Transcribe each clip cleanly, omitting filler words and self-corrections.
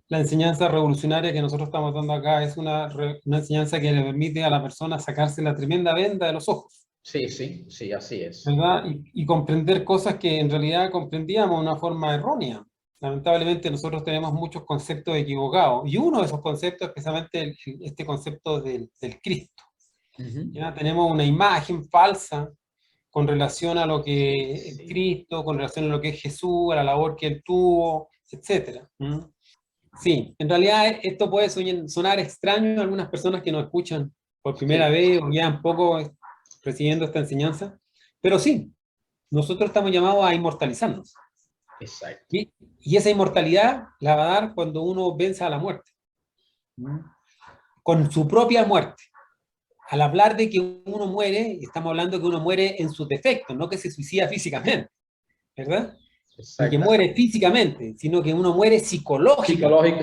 la enseñanza revolucionaria que nosotros estamos dando acá es una enseñanza que le permite a la persona sacarse la tremenda venda de los ojos, Sí, sí, sí, así es. ¿verdad? Y comprender cosas que en realidad comprendíamos de una forma errónea. Lamentablemente nosotros tenemos muchos conceptos equivocados y uno de esos conceptos es precisamente este concepto del Cristo. Ujú. ¿Ya? Tenemos una imagen falsa con relación a lo que es Sí, Cristo, con relación a lo que es Jesús, a la labor que él tuvo, etcétera. Sí, en realidad esto puede sonar extraño a algunas personas que nos escuchan por primera sí, vez o ya un poco recibiendo esta enseñanza, pero sí, nosotros estamos llamados a inmortalizarnos. exacto. Y esa inmortalidad la va a dar cuando uno venza a la muerte, ¿Mm? Con su propia muerte. Al hablar de que uno muere, estamos hablando que uno muere en sus defectos, no que se suicida físicamente, ¿verdad? Ni que Exacto. muere físicamente, sino que uno muere Psicológicamente.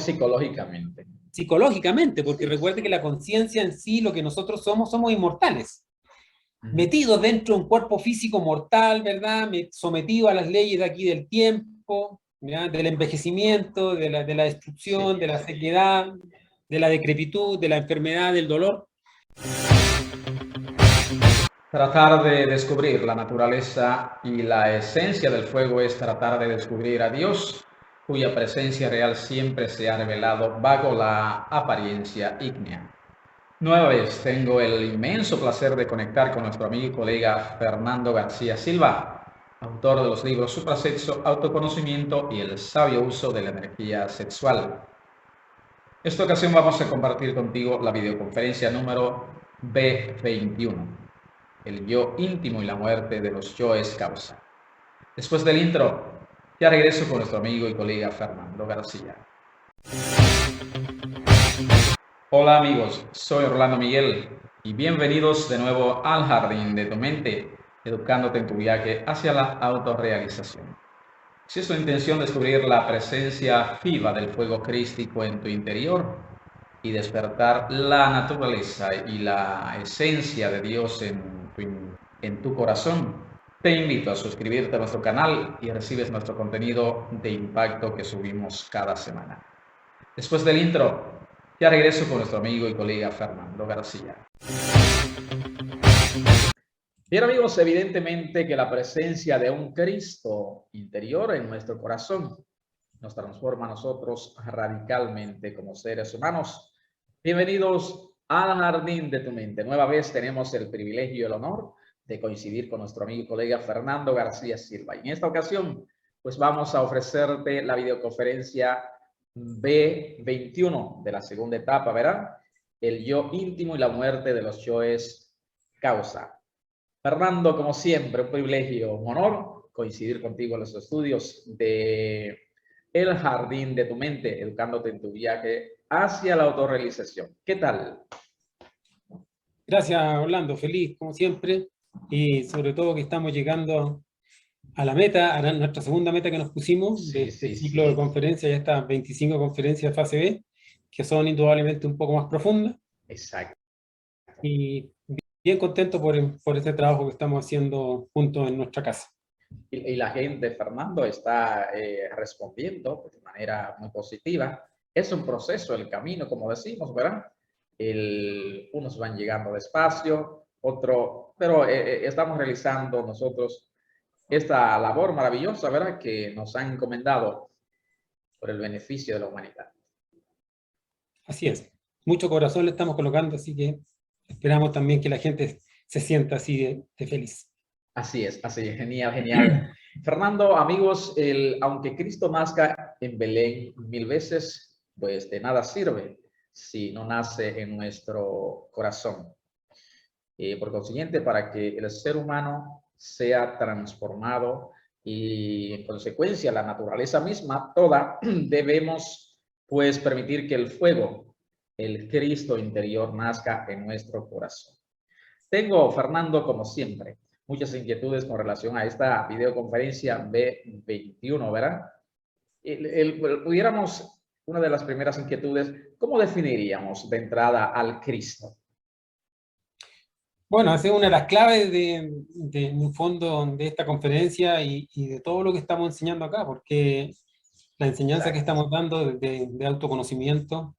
psicológicamente, porque Sí, recuerde que la conciencia en sí, lo que nosotros somos inmortales, ujú. metidos dentro de un cuerpo físico mortal, ¿verdad? Sometido a las leyes de aquí del tiempo, ¿ya? Del envejecimiento, de la Sí. destrucción, de la sequedad, de la decrepitud, de la enfermedad, del dolor. Tratar de descubrir la naturaleza y la esencia del fuego es tratar de descubrir a Dios, cuya presencia real siempre se ha revelado bajo la apariencia ígnea. Nueva vez tengo el inmenso placer de conectar con nuestro amigo y colega Fernando García Silva, autor de los libros Suprasexo, Autoconocimiento y el sabio uso de la energía sexual. Esta ocasión vamos a compartir contigo la videoconferencia número B21, el yo íntimo y la muerte de los yoes causa. Después del intro, ya regreso con nuestro amigo y colega Fernando García. Hola amigos, soy Rolando Miguel y bienvenidos de nuevo al jardín de tu mente, educándote en tu viaje hacia la autorrealización. Si es tu intención descubrir la presencia viva del fuego crístico en tu interior y despertar la naturaleza y la esencia de Dios en tu corazón, te invito a suscribirte a nuestro canal y recibes nuestro contenido de impacto que subimos cada semana. Después del intro, ya regreso con nuestro amigo y colega Fernando García. Bien amigos, evidentemente que la presencia de un Cristo interior en nuestro corazón nos transforma a nosotros radicalmente como seres humanos. Bienvenidos al jardín de tu mente. Nueva vez tenemos el privilegio y el honor de coincidir con nuestro amigo y colega Fernando García Silva. Y en esta ocasión, pues vamos a ofrecerte la videoconferencia B21 de la segunda etapa, ¿verdad? El yo íntimo y la muerte de los yoes causa. Fernando, como siempre, un privilegio, un honor coincidir contigo en los estudios de El Jardín de tu Mente, educándote en tu viaje hacia la autorrealización. ¿Qué tal? Gracias, Orlando, feliz como siempre, y sobre todo que estamos llegando a la meta, a nuestra segunda meta que nos pusimos de Sí, este sí, ciclo de sí. conferencias, ya estas 25 conferencias de fase B, que son indudablemente un poco más profundas, Exacto. y bien contento por este trabajo que estamos haciendo juntos en nuestra casa. Y la gente, Fernando, está respondiendo de manera muy positiva. Es un proceso, el camino, como decimos, ¿verdad? Unos van llegando despacio, otro, pero estamos realizando nosotros esta labor maravillosa, ¿verdad? Que nos han encomendado por el beneficio de la humanidad. Así es, mucho corazón le estamos colocando, así que esperamos también que la gente se sienta así de feliz. Así es, genial, genial. Fernando, amigos, aunque Cristo nazca en Belén 1000 veces, pues de nada sirve si no nace en nuestro corazón. Por consiguiente, para que el ser humano sea transformado y en consecuencia la naturaleza misma toda, debemos pues permitir que el fuego, el Cristo interior, nazca en nuestro corazón. Tengo, Fernando, como siempre, muchas inquietudes con relación a esta videoconferencia B21, ¿verdad? Pudiéramos, una de las primeras inquietudes, ¿cómo definiríamos de entrada al Cristo? Bueno, esa es una de las claves en un fondo de esta conferencia y de todo lo que estamos enseñando acá, porque La enseñanza que Exacto. estamos dando de autoconocimiento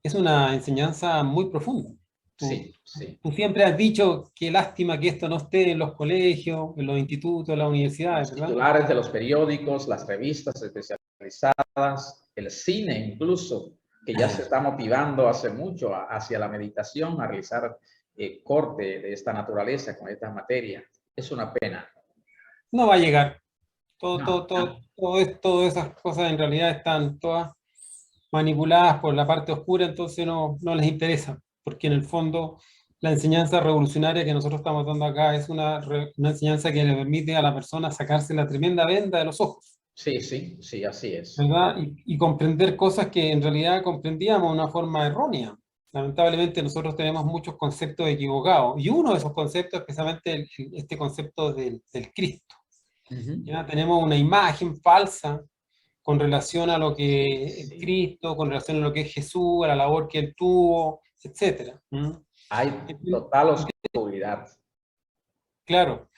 es una enseñanza muy profunda. Tú, Sí, sí. tú siempre has dicho qué lástima que esto no esté en los colegios, en los institutos, en las universidades, Los ¿verdad? titulares de los periódicos, las revistas especializadas, el cine incluso, que ya se está motivando hace mucho hacia la meditación, a realizar corte de esta naturaleza con esta materia. Es una pena. No va a llegar. No, no. Todas esas cosas en realidad están todas manipuladas por la parte oscura, entonces no les interesa, porque en el fondo la enseñanza revolucionaria que nosotros estamos dando acá es una enseñanza que le permite a la persona sacarse la tremenda venda de los ojos, Sí, sí, sí, así es. ¿verdad? Y comprender cosas que en realidad comprendíamos de una forma errónea. Lamentablemente nosotros tenemos muchos conceptos equivocados, y uno de esos conceptos es precisamente este concepto del Cristo. ¿Ya? Tenemos una imagen falsa con relación a lo que es Sí. Cristo, con relación a lo que es Jesús, a la labor que él tuvo, etcétera. Hay total oscuridad. Claro.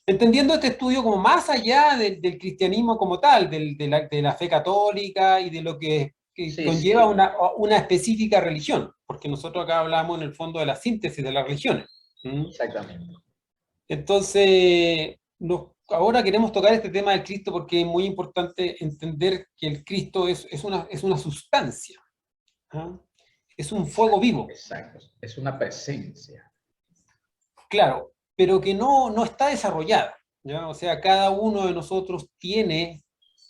Entendiendo este estudio como más allá del cristianismo como tal, de la fe católica y de lo que Sí, conlleva sí, una específica religión, porque nosotros acá hablamos en el fondo de la síntesis de las religiones. exactamente. Entonces, ahora queremos tocar este tema del Cristo porque es muy importante entender que el Cristo es una sustancia. ¿Ah? Es un fuego Exacto, vivo, exacto. Es una presencia. claro, pero que no está desarrollada, ¿ya? O sea, cada uno de nosotros tiene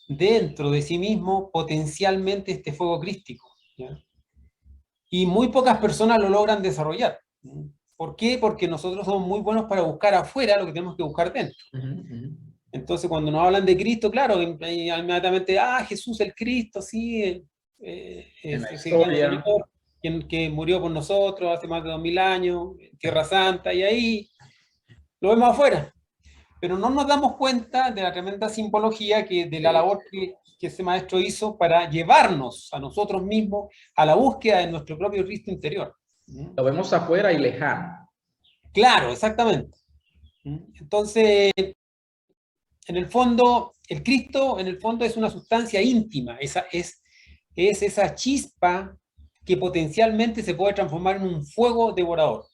dentro de sí mismo potencialmente este fuego crístico, ¿ya? Y muy pocas personas lo logran desarrollar. ¿Por qué? Porque nosotros somos muy buenos para buscar afuera lo que tenemos que buscar dentro. Entonces, cuando nos hablan de Cristo, claro, inmediatamente, Jesús el Cristo, sí, En la ese gran Señor, historia, quien que murió por nosotros hace más de 2000 años, en Tierra Santa, y ahí lo vemos afuera. Pero no nos damos cuenta de la tremenda simbología de la sí, labor que ese maestro hizo para llevarnos a nosotros mismos a la búsqueda de nuestro propio Cristo interior. lo vemos afuera y lejano. Claro, exactamente. Entonces, en el fondo, el Cristo, en el fondo, es una sustancia íntima, es esa chispa que potencialmente se puede transformar en un fuego devorador.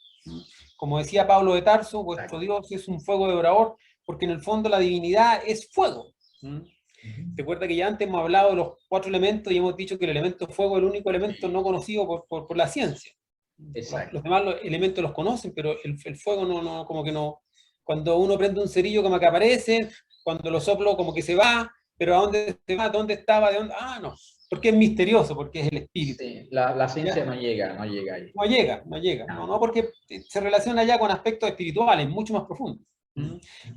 Como decía Pablo de Tarso, vuestro Exacto. Dios es un fuego devorador, porque en el fondo la divinidad es fuego. Recuerda que ya antes hemos hablado de los 4 elementos y hemos dicho que el elemento fuego es el único elemento Sí, no conocido por la ciencia. Los exacto. demás elementos los conocen, pero el fuego como que no. Cuando uno prende un cerillo como que aparece, cuando lo soplo como que se va, pero ¿a dónde se va? ¿Dónde estaba? ¿De dónde? No, porque es misterioso, porque es el espíritu. Sí, la ciencia ¿Ya? no llega, no llega ahí. No llega, no, No. porque se relaciona ya con aspectos espirituales, mucho más profundos.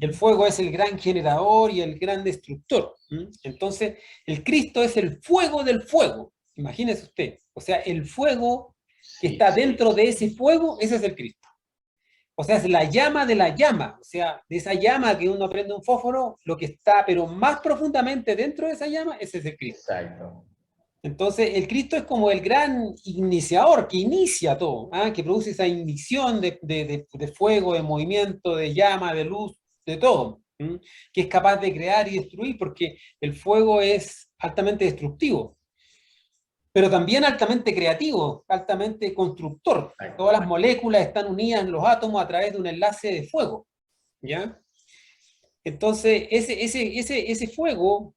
El fuego es el gran generador y el gran destructor. Entonces, el Cristo es el fuego del fuego. Imagínese usted. O sea, el fuego que Sí, está sí, dentro de ese fuego, ese es el Cristo. O sea, es la llama de la llama. O sea, de esa llama que uno prende un fósforo, lo que está, pero más profundamente dentro de esa llama, ese es el Cristo. exacto. Entonces, el Cristo es como el gran iniciador que inicia todo, que produce esa ignición de fuego, de movimiento, de llama, de luz, de todo, que es capaz de crear y destruir, porque el fuego es altamente destructivo, pero también altamente creativo, altamente constructor. Exacto. Todas las moléculas están unidas en los átomos a través de un enlace de fuego, ¿ya? Entonces, ese fuego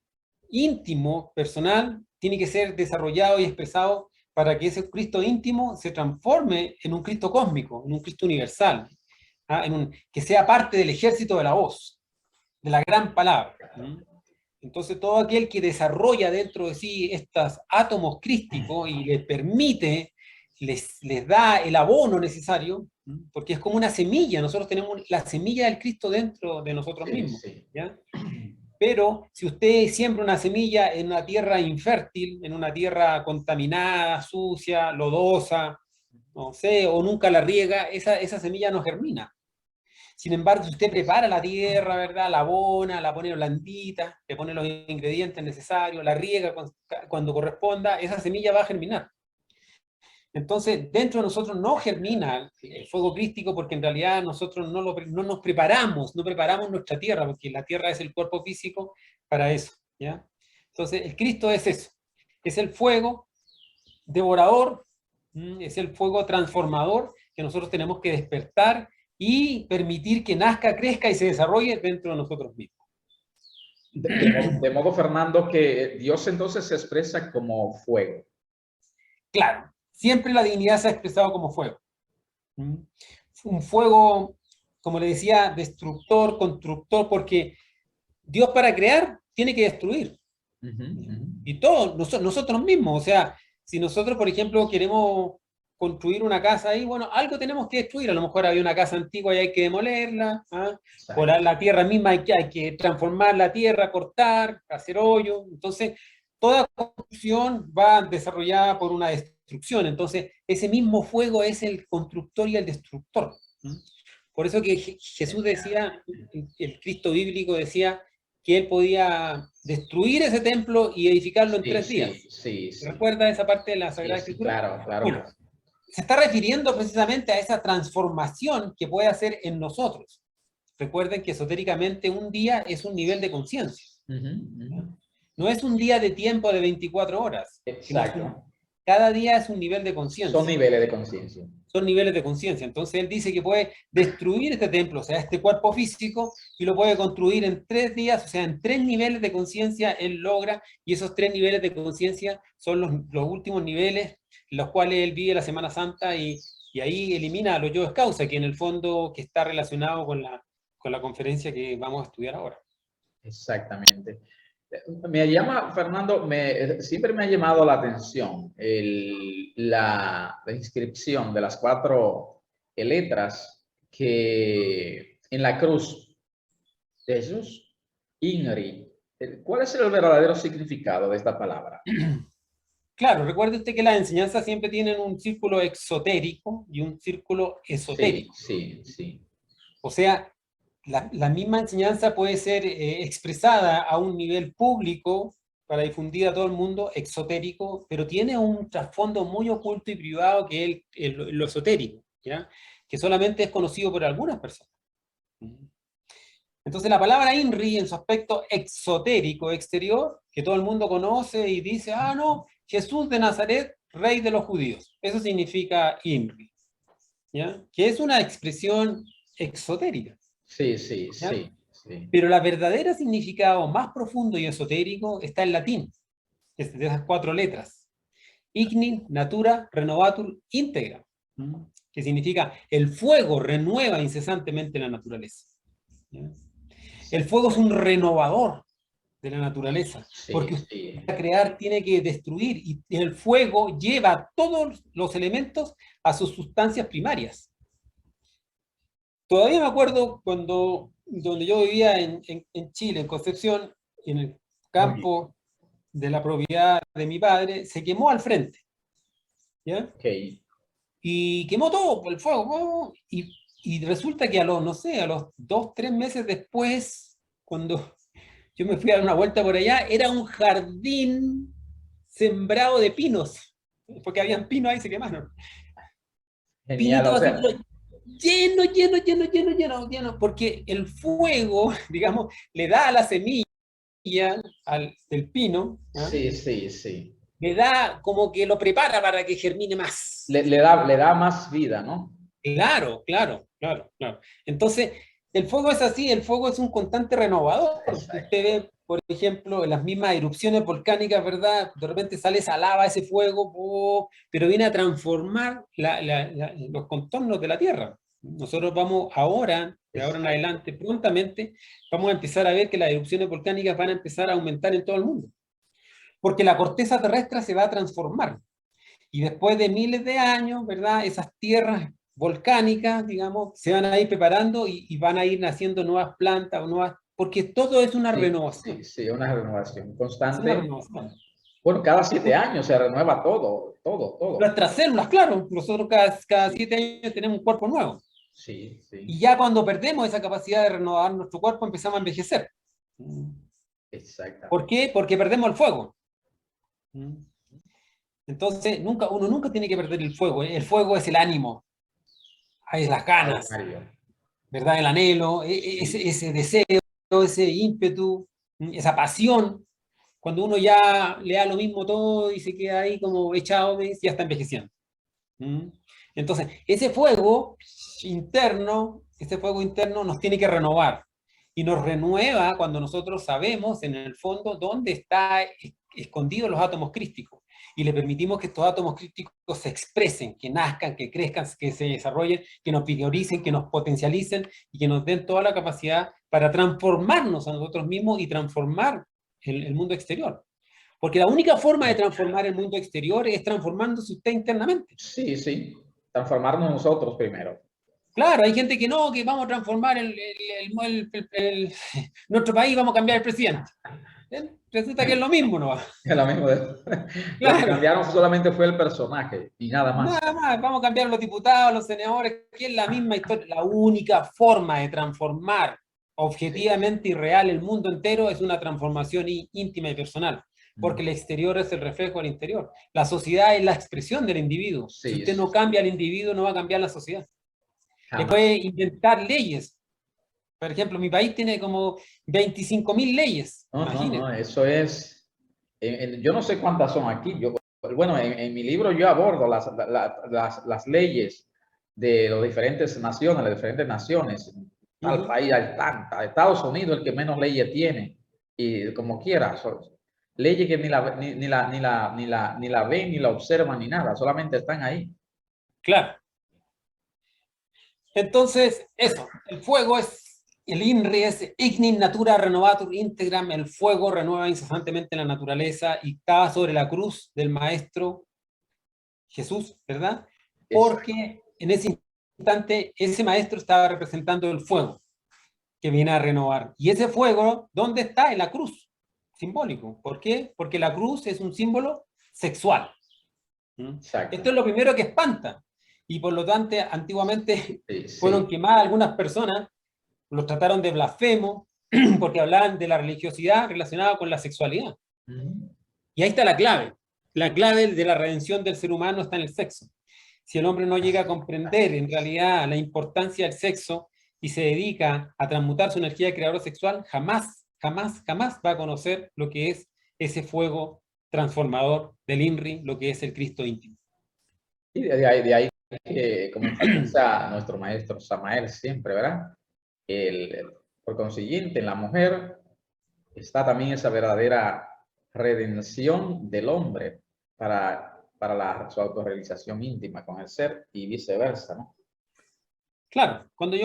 íntimo, personal, tiene que ser desarrollado y expresado para que ese Cristo íntimo se transforme en un Cristo cósmico, en un Cristo universal, que sea parte del ejército de la voz, de la gran palabra. Entonces, todo aquel que desarrolla dentro de sí estos átomos crísticos y les permite, les da el abono necesario, porque es como una semilla, nosotros tenemos la semilla del Cristo dentro de nosotros Sí, mismos, sí. ¿ya? Pero si usted siembra una semilla en una tierra infértil, en una tierra contaminada, sucia, lodosa, no sé, o nunca la riega, esa semilla no germina. Sin embargo, si usted prepara la tierra, ¿verdad? La abona, la pone blandita, le pone los ingredientes necesarios, la riega cuando corresponda, esa semilla va a germinar. Entonces, dentro de nosotros no germina el fuego crístico porque en realidad nosotros no nos preparamos, no preparamos nuestra tierra, porque la tierra es el cuerpo físico para eso, ¿ya? Entonces, el Cristo es eso, es el fuego devorador, es el fuego transformador que nosotros tenemos que despertar y permitir que nazca, crezca y se desarrolle dentro de nosotros mismos. De modo, Fernando, que Dios entonces se expresa como fuego. Claro, siempre la divinidad se ha expresado como fuego. Un fuego, como le decía, destructor, constructor, porque Dios para crear tiene que destruir. Y todos, nosotros mismos, o sea, si nosotros, por ejemplo, queremos construir una casa ahí, bueno, algo tenemos que destruir. A lo mejor había una casa antigua y hay que demolerla, o la tierra misma hay que transformar la tierra, cortar, hacer hoyo. Entonces, toda construcción va desarrollada por una destrucción. Entonces, ese mismo fuego es el constructor y el destructor. Por eso que Jesús decía, el Cristo bíblico decía que él podía destruir ese templo y edificarlo en 3 días. Sí. ¿Recuerda esa parte de la Sagrada Escritura? Claro, claro. Bueno, se está refiriendo precisamente a esa transformación que puede hacer en nosotros. Recuerden que esotéricamente un día es un nivel de conciencia. No es un día de tiempo de 24 horas. Exacto. Cada día es un nivel de conciencia. Son niveles de conciencia. Son niveles de conciencia. Entonces él dice que puede destruir este templo, o sea, este cuerpo físico, y lo puede construir en 3 días, o sea, en 3 niveles de conciencia él logra, y esos 3 niveles de conciencia son los últimos niveles en los cuales él vive la Semana Santa y ahí elimina a los yoes causa, que en el fondo que está relacionado con la conferencia que vamos a estudiar ahora. Exactamente. Me llama, Fernando, siempre me ha llamado la atención la inscripción de las 4 letras que en la cruz de Jesús, INRI. ¿Cuál es el verdadero significado de esta palabra? Claro, recuerde usted que las enseñanzas siempre tienen un círculo exotérico y un círculo esotérico. Sí. O sea, la misma enseñanza puede ser expresada a un nivel público para difundir a todo el mundo, exotérico, pero tiene un trasfondo muy oculto y privado que es lo esotérico, ¿ya? Que solamente es conocido por algunas personas. Entonces la palabra INRI en su aspecto exotérico, exterior, que todo el mundo conoce y dice, no, Jesús de Nazaret, rey de los judíos. Eso significa INRI, ¿ya? Que es una expresión exotérica. Sí. Pero el verdadero significado más profundo y esotérico está en latín, de esas 4 letras. Igni, natura, renovatur, integra, que significa el fuego renueva incesantemente la naturaleza. ¿Ya? El fuego es un renovador de la naturaleza, porque usted para crear tiene que destruir, y el fuego lleva todos los elementos a sus sustancias primarias. Todavía me acuerdo donde yo vivía en Chile, en Concepción, en el campo de la propiedad de mi padre, se quemó al frente, ¿ya? Y quemó todo por el fuego, y resulta que a los 2, 3 meses después, cuando yo me fui a dar una vuelta por allá, era un jardín sembrado de pinos, porque habían pinos ahí, se quemaron. Genial, Pinitos así, lleno, porque el fuego, digamos, le da a la semilla del pino, Sí. le da como que lo prepara para que germine más. Le da más vida, ¿no? Claro. Entonces, el fuego es así, el fuego es un constante renovador. Exacto. Usted ve, por ejemplo, en las mismas erupciones volcánicas, ¿verdad? De repente sale esa lava, ese fuego, pero viene a transformar los contornos de la Tierra. Nosotros vamos ahora, de ahora en adelante, prontamente, vamos a empezar a ver que las erupciones volcánicas van a empezar a aumentar en todo el mundo. Porque la corteza terrestre se va a transformar. Y después de miles de años, ¿verdad? Esas tierras volcánicas, digamos, se van a ir preparando y van a ir naciendo nuevas plantas o nuevas, porque todo es una renovación. Sí, una renovación constante. Es una renovación. Bueno, cada 7 años se renueva todo. Nuestras células, claro, nosotros cada 7 años tenemos un cuerpo nuevo. Sí. Y ya cuando perdemos esa capacidad de renovar nuestro cuerpo, empezamos a envejecer. Exactamente. ¿Por qué? Porque perdemos el fuego. Entonces, uno nunca tiene que perder el fuego. El fuego es el ánimo, es las ganas, ¿verdad? El anhelo, ese deseo, ese ímpetu, esa pasión. Cuando uno ya le da lo mismo todo y se queda ahí como echado, ya está envejeciendo. ¿Mm? Entonces, ese fuego interno nos tiene que renovar. Y nos renueva cuando nosotros sabemos, en el fondo, dónde están escondidos los átomos crísticos. Y le permitimos que estos átomos crísticos se expresen, que nazcan, que crezcan, que se desarrollen, que nos vigoricen, que nos potencialicen y que nos den toda la capacidad para transformarnos a nosotros mismos y transformar el mundo exterior. Porque la única forma de transformar el mundo exterior es transformándose usted internamente. Sí, sí. Transformarnos nosotros primero. Claro, hay gente que no, que vamos a transformar nuestro país, vamos a cambiar el presidente. Resulta que es lo mismo, ¿no? Es lo mismo. Lo que Claro, cambiaron solamente fue el personaje y nada más. nada más, vamos a cambiar los diputados, los senadores, que es la misma historia. La única forma de transformar Sí. objetivamente y real el mundo entero es una transformación íntima y personal, porque el exterior es el reflejo del interior. La sociedad es la expresión del individuo. Si Sí, usted sí, no cambia al individuo, no va a cambiar la sociedad. Le jamás. puede inventar leyes. Por ejemplo, mi país tiene como 25.000 leyes, No, no, no, imagínense. eso es. Yo no sé cuántas son aquí. Bueno, en mi libro yo abordo las leyes de las diferentes naciones, las diferentes naciones. Tal país hay tanta. Estados Unidos el que menos leyes tiene. Y como quiera, leyes que ni la ven, ni la observan, ni nada. Solamente están ahí. Claro. Entonces, eso, el fuego es, el INRI es Ignis Natura Renovatur Integram, el fuego renueva incesantemente la naturaleza y está sobre la cruz del Maestro Jesús, ¿verdad? Exacto. Porque en ese instante ese Maestro estaba representando el fuego que viene a renovar. Y ese fuego, ¿dónde está? En la cruz, simbólico. ¿Por qué? Porque la cruz es un símbolo sexual. ¿Mm? Esto Exacto. es lo primero que espanta. Y por lo tanto, antiguamente Sí, fueron sí. quemadas algunas personas, los trataron de blasfemo, porque hablaban de la religiosidad relacionada con la sexualidad. Ujú. Y ahí está la clave. La clave de la redención del ser humano está en el sexo. Si el hombre no llega a comprender en realidad la importancia del sexo y se dedica a transmutar su energía creadora sexual, jamás, jamás, jamás va a conocer lo que es ese fuego transformador del INRI, lo que es el Cristo íntimo. Y de ahí que, como enfatiza nuestro maestro Samael siempre, ¿verdad? Por consiguiente, en la mujer está también esa verdadera redención del hombre para su autorrealización íntima con el ser y viceversa, ¿no? Claro, cuando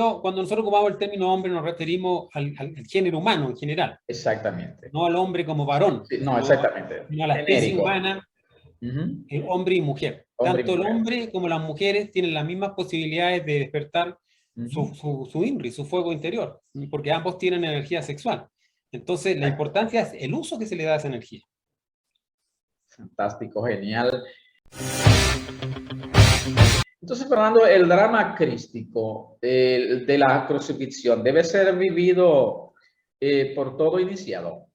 nosotros ocupamos el término hombre nos referimos al género humano en general, Exactamente. no al hombre como varón, Sí, no, sino exactamente. a la especie Genérico. humana, Ujú. hombre y mujer. Hombre y Tanto el mujer. hombre como las mujeres tienen las mismas posibilidades de despertar Ujú. su INRI, su fuego interior, porque ambos tienen energía sexual. Entonces, la importancia es el uso que se le da a esa energía. Fantástico, genial. Entonces, Fernando, el drama crístico de la crucifixión debe ser vivido por todo iniciado.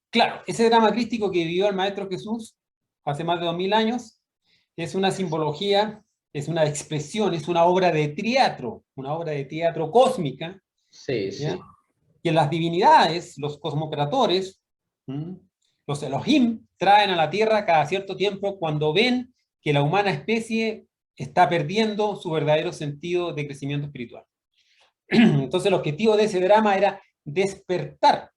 Claro, ese drama crístico que vivió el Maestro Jesús hace más de 2000 años es una simbología, es una expresión, es una obra de teatro cósmica, Sí, ¿ya? sí. Y en las divinidades, los cosmocratores, los Elohim, traen a la Tierra cada cierto tiempo cuando ven que la humana especie está perdiendo su verdadero sentido de crecimiento espiritual. Entonces el objetivo de ese drama era despertar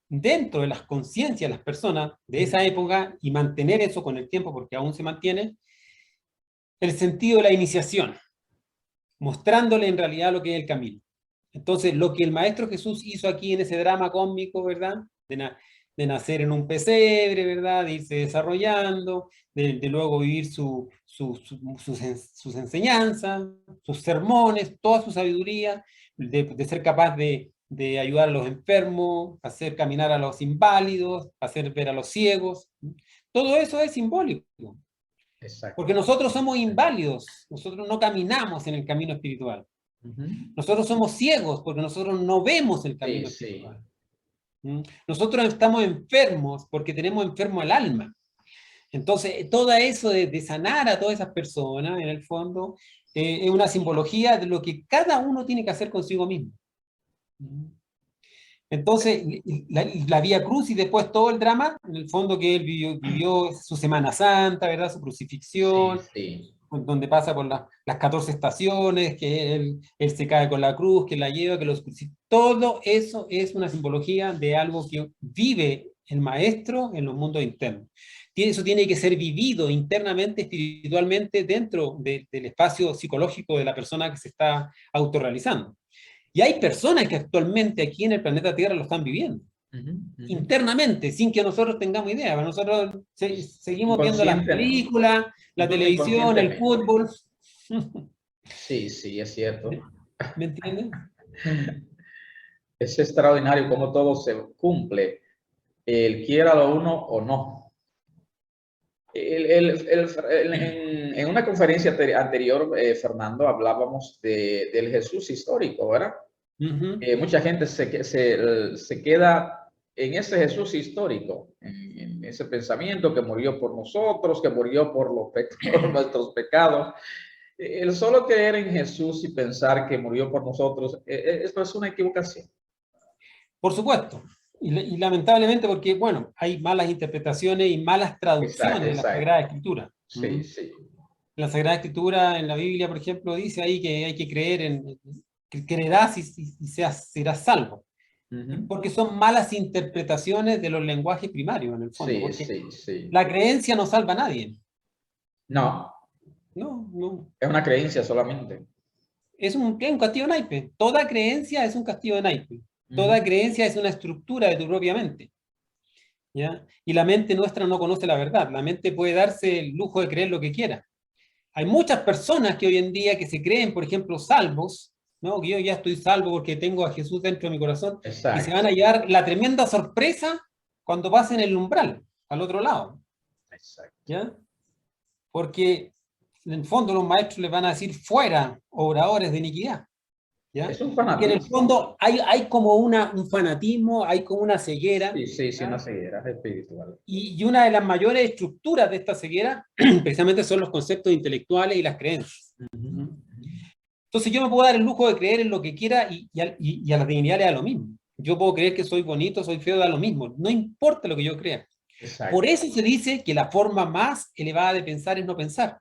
dentro de las conciencias de las personas de esa época y mantener eso con el tiempo, porque aún se mantiene, el sentido de la iniciación, mostrándole en realidad lo que es el camino. Entonces, lo que el Maestro Jesús hizo aquí en ese drama cósmico, ¿verdad? De nacer en un pesebre, ¿verdad? De irse desarrollando, de luego vivir sus enseñanzas, sus sermones, toda su sabiduría, de ser capaz de ayudar a los enfermos, hacer caminar a los inválidos, hacer ver a los ciegos. Todo eso es simbólico, porque Exacto. nosotros somos inválidos, nosotros no caminamos en el camino espiritual. Ujú. Nosotros somos ciegos porque nosotros no vemos el Sí, camino sí. espiritual. ¿Mm? Nosotros estamos enfermos porque tenemos enfermo el alma. Entonces, todo eso de sanar a todas esas personas, en el fondo, es una simbología de lo que cada uno tiene que hacer consigo mismo. ¿Mm? Entonces, la Vía Cruz y después todo el drama, en el fondo que él vivió su Semana Santa, ¿verdad? Su Sí, crucifixión, sí. donde pasa por las 14 estaciones, que él se cae con la cruz, que la lleva, que los crucifica. Todo eso es una simbología de algo que vive el maestro en los mundos internos. Eso tiene que ser vivido internamente, espiritualmente, dentro del espacio psicológico de la persona que se está autorrealizando. Y hay personas que actualmente aquí en el planeta Tierra lo están viviendo Ujú, ujú. internamente, sin que nosotros tengamos idea. Nosotros seguimos viendo las Inconscientemente, películas, la incluso televisión, el inconscientemente. fútbol. Sí, sí, es cierto. ¿Me entienden? Es extraordinario cómo todo se cumple, el quiera lo uno o no. En una conferencia anterior, Fernando, hablábamos del Jesús histórico, ¿verdad? Ujú. Mucha gente se queda en ese Jesús histórico, en ese pensamiento que murió por nosotros, que murió por nuestros pecados. El solo creer en Jesús y pensar que murió por nosotros, esto es una equivocación. Por supuesto. Y lamentablemente porque, bueno, hay malas interpretaciones y malas Exacto, traducciones en la Sagrada exacto. Escritura. Sí, sí. En la Sagrada Escritura, en la Biblia, por ejemplo, dice ahí que hay que creer que creerás y serás salvo. Ujú. Porque son malas interpretaciones de los lenguajes primarios, en el fondo, Sí, porque sí, sí. la creencia no salva a nadie. No, No, no. es una creencia solamente. Es un castillo de naipe. Toda creencia es un castillo de naipe. Toda Ujú. creencia es una estructura de tu propia mente. ¿Ya? Y la mente nuestra no conoce la verdad. La mente puede darse el lujo de creer lo que quiera. Hay muchas personas que hoy en día que se creen, por ejemplo, salvos, ¿no? Que yo ya estoy salvo porque tengo a Jesús dentro de mi corazón, y se van Exacto, a llevar la tremenda sorpresa cuando pasen el umbral, al otro lado. exacto. ¿Ya? Porque en el fondo los maestros les van a decir fuera, obradores de iniquidad. Es ¿Ya? un Porque en el fanatismo. fondo hay como un fanatismo, hay como una ceguera, Sí, sí, sí, una ¿ya? ceguera espiritual. Y una de las mayores estructuras de esta ceguera precisamente son los conceptos intelectuales y las creencias. Ujú, ¿Mm? ujú. Entonces yo me puedo dar el lujo de creer en lo que quiera y a la divinidad le da lo mismo. Yo puedo creer que soy bonito, soy feo, da lo mismo. No importa lo que yo crea. Por Exacto. eso se dice que la forma más elevada de pensar es no pensar.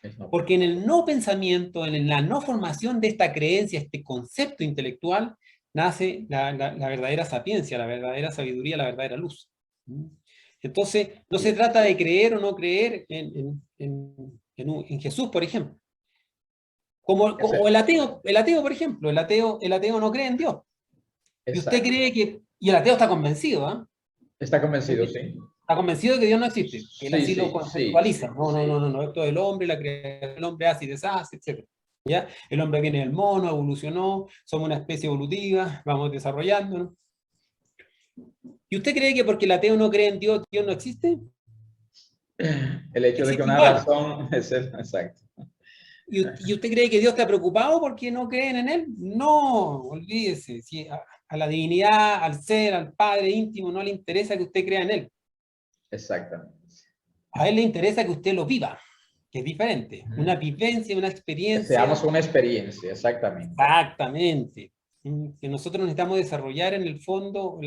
Es no Porque en pensar. el no pensamiento, en la no formación de esta creencia, este concepto intelectual, nace la verdadera sapiencia, la verdadera sabiduría, la verdadera luz. ¿Mm? Entonces, no se Sí, trata sí. de creer o no creer en Jesús, por ejemplo. O el ateo, por ejemplo, el ateo no cree en Dios. Y usted Exacto. cree que, y el ateo está convencido, ¿ah? Está convencido, ¿Eh? sí. Está convencido de que Dios no existe. Él Sí, así lo sí, sí, conceptualiza. sí, No, no, no, sí. no, no, esto es el hombre, la creación del hombre hace y deshace, etc. ¿Ya? El hombre viene del mono, evolucionó, somos una especie evolutiva, vamos desarrollándonos. ¿Y usted cree que porque el ateo no cree en Dios, Dios no existe? El hecho de que Existe una igual. razón es exacto. ¿Y usted cree que Dios está preocupado porque no creen en Él? No, olvídese. Si a la divinidad, al ser, al Padre íntimo, no le interesa que usted crea en Él. Exactamente. A Él le interesa que usted lo viva, que es diferente. Una Ujú. vivencia, una Que seamos experiencia. una experiencia, exactamente. Exactamente. Que nosotros necesitamos desarrollar en el fondo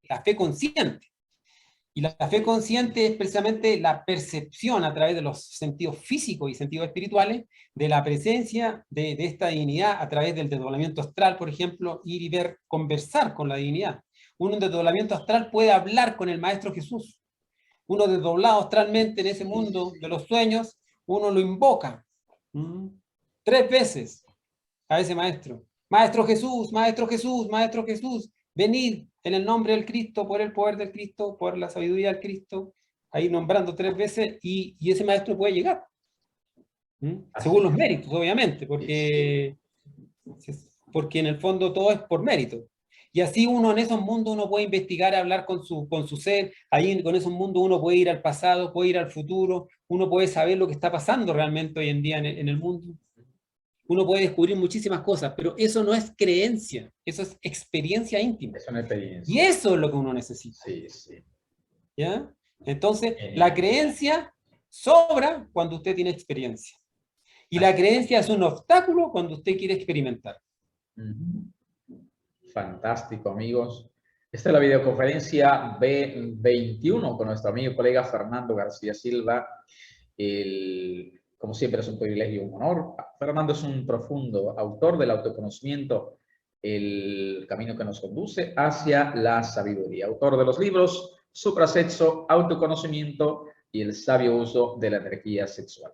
la fe consciente. Y la fe consciente es precisamente la percepción a través de los sentidos físicos y sentidos espirituales de la presencia de esta divinidad a través del desdoblamiento astral, por ejemplo, ir y ver, conversar con la divinidad. Uno en desdoblamiento astral puede hablar con el Maestro Jesús. Uno desdoblado astralmente en ese Sí, mundo de sí. los sueños, uno lo invoca 3 veces a ese maestro. Maestro Jesús, Maestro Jesús, Maestro Jesús, venid en el nombre del Cristo, por el poder del Cristo, por la sabiduría del Cristo, ahí nombrando 3 veces, y ese maestro puede llegar, Así según los es. méritos, obviamente, Sí, sí. porque en el fondo todo es por mérito. Y así uno en esos mundos uno puede investigar, hablar con su ser, ahí con esos mundos uno puede ir al pasado, puede ir al futuro, uno puede saber lo que está pasando realmente hoy en día en el mundo. Uno puede descubrir muchísimas cosas, pero eso no es creencia, eso es experiencia íntima. Es una Y experiencia. eso es lo que uno necesita, Sí, sí. ¿ya? Entonces, la Genial. creencia sobra cuando usted tiene experiencia. Y la Así. creencia es un obstáculo cuando usted quiere experimentar. Ujú. Fantástico, amigos. Esta es la videoconferencia B21 con nuestro amigo y colega Fernando García Silva. Como siempre es un privilegio y un honor. Fernando es un profundo autor del autoconocimiento, el camino que nos conduce hacia la sabiduría. Autor de los libros Suprasexo, Autoconocimiento y el sabio uso de la energía sexual.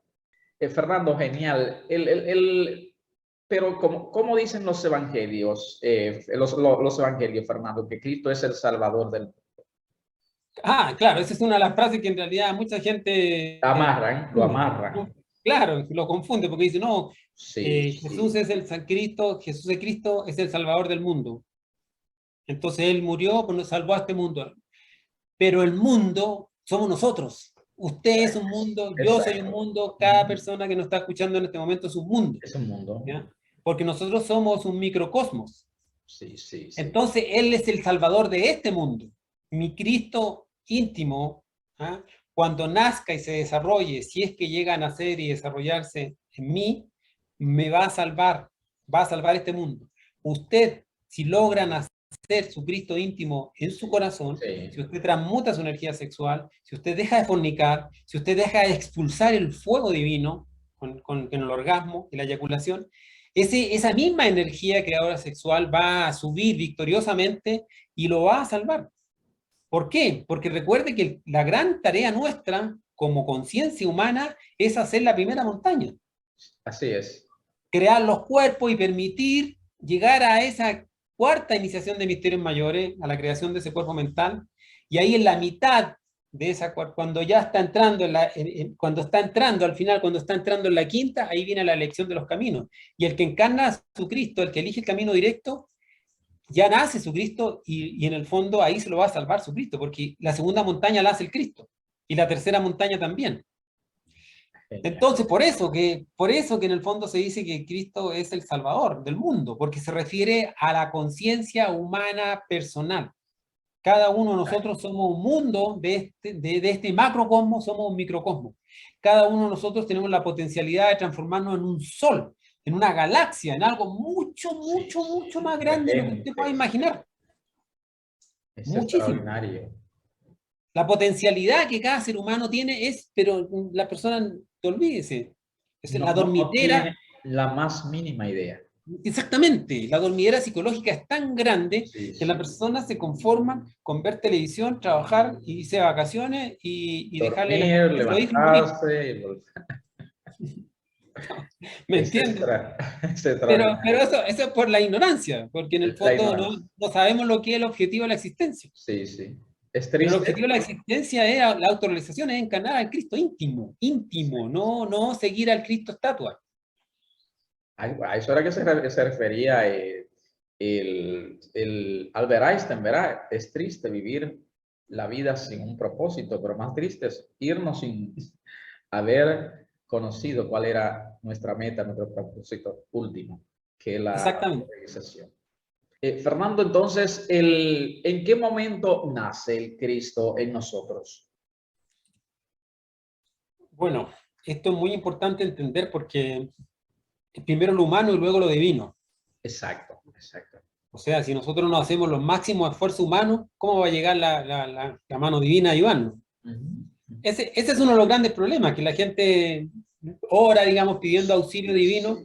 Fernando, genial. Pero como dicen los evangelios, los evangelios, Fernando, que Cristo es el Salvador del mundo. Ah, claro, esa es una de las frases que en realidad mucha gente... Lo amarran. Claro, lo confunde porque dice, no, Sí, Jesús es el San Cristo, Jesús de Cristo es el Salvador del mundo. Entonces Él murió, pues nos salvó a este mundo. Pero el mundo somos nosotros. Usted es un mundo, yo soy un mundo, cada persona que nos está escuchando en este momento es un mundo. Es un mundo. ¿Ya? Porque nosotros somos un microcosmos. Sí. Entonces Él es el Salvador de este mundo. Mi Cristo íntimo, ¿ah? Cuando nazca y se desarrolle, si es que llega a nacer y desarrollarse en mí, me va a salvar este mundo. Usted, si logra nacer su Cristo íntimo en su corazón, si usted transmuta su energía sexual, si usted deja de fornicar, si usted deja de expulsar el fuego divino con el orgasmo y la eyaculación, esa misma energía creadora sexual va a subir victoriosamente y lo va a salvar. ¿Por qué? Porque recuerde que la gran tarea nuestra como conciencia humana es hacer la primera montaña. Así es. Crear los cuerpos y permitir llegar a esa cuarta iniciación de misterios mayores, a la creación de ese cuerpo mental, y ahí en la mitad de esa, cuando ya está entrando, cuando está entrando al final, cuando está entrando en la quinta, ahí viene la elección de los caminos. Y el que encarna a su Cristo, el que elige el camino directo, ya nace su Cristo y en el fondo ahí se lo va a salvar su Cristo, porque la segunda montaña la hace el Cristo y la tercera montaña también. Entonces, por eso que en el fondo se dice que Cristo es el Salvador del mundo, porque se refiere a la conciencia humana personal. Cada uno de nosotros somos un mundo de este macrocosmos, somos un microcosmos. Cada uno de nosotros tenemos la potencialidad de transformarnos en un sol, en una galaxia, en algo mucho más grande de lo que usted pueda imaginar. Es muchísimo. Extraordinario. La potencialidad que cada ser humano tiene es, pero la persona, olvídese, es la dormidera. No tiene la más mínima idea. Exactamente, la dormidera psicológica es tan grande que las personas se conforman con ver televisión, trabajar, irse de vacaciones y dejarle levantarse. ¿Me entiendes? Pero eso es por la ignorancia, porque en el fondo no sabemos lo que es el objetivo de la existencia. Sí. Es triste. Pero el objetivo de la existencia es la autorrealización, es encarnar al Cristo íntimo, no seguir al Cristo estatua. A eso era que se refería el Albert Einstein, ¿verdad? Es triste vivir la vida sin un propósito, pero más triste es irnos sin haber conocido cuál era nuestra meta, nuestro propósito último, que es la realización. Fernando, entonces, ¿en qué momento nace el Cristo en nosotros? Bueno, esto es muy importante entender porque primero lo humano y luego lo divino. Exacto. O sea, si nosotros no hacemos los máximos esfuerzos humanos, ¿cómo va a llegar la mano divina a ayudarnos? Ese es uno de los grandes problemas, que la gente ora, digamos, pidiendo auxilio divino,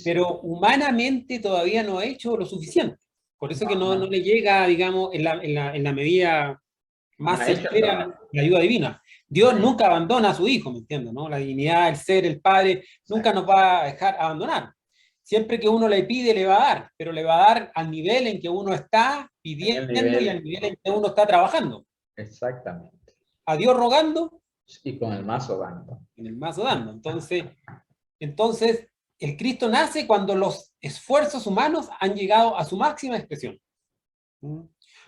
pero humanamente todavía no ha hecho lo suficiente. Por eso que no le llega, digamos, en la medida más certera la ayuda divina. Dios nunca abandona a su Hijo, ¿me entiendes? ¿No? La divinidad, el ser, el Padre, nunca nos va a dejar abandonar. Siempre que uno le pide, le va a dar, pero le va a dar al nivel en que uno está pidiendo y al nivel en que uno está trabajando. Exactamente. A Dios rogando. Y con el mazo dando. En el mazo dando. Entonces, el Cristo nace cuando los esfuerzos humanos han llegado a su máxima expresión.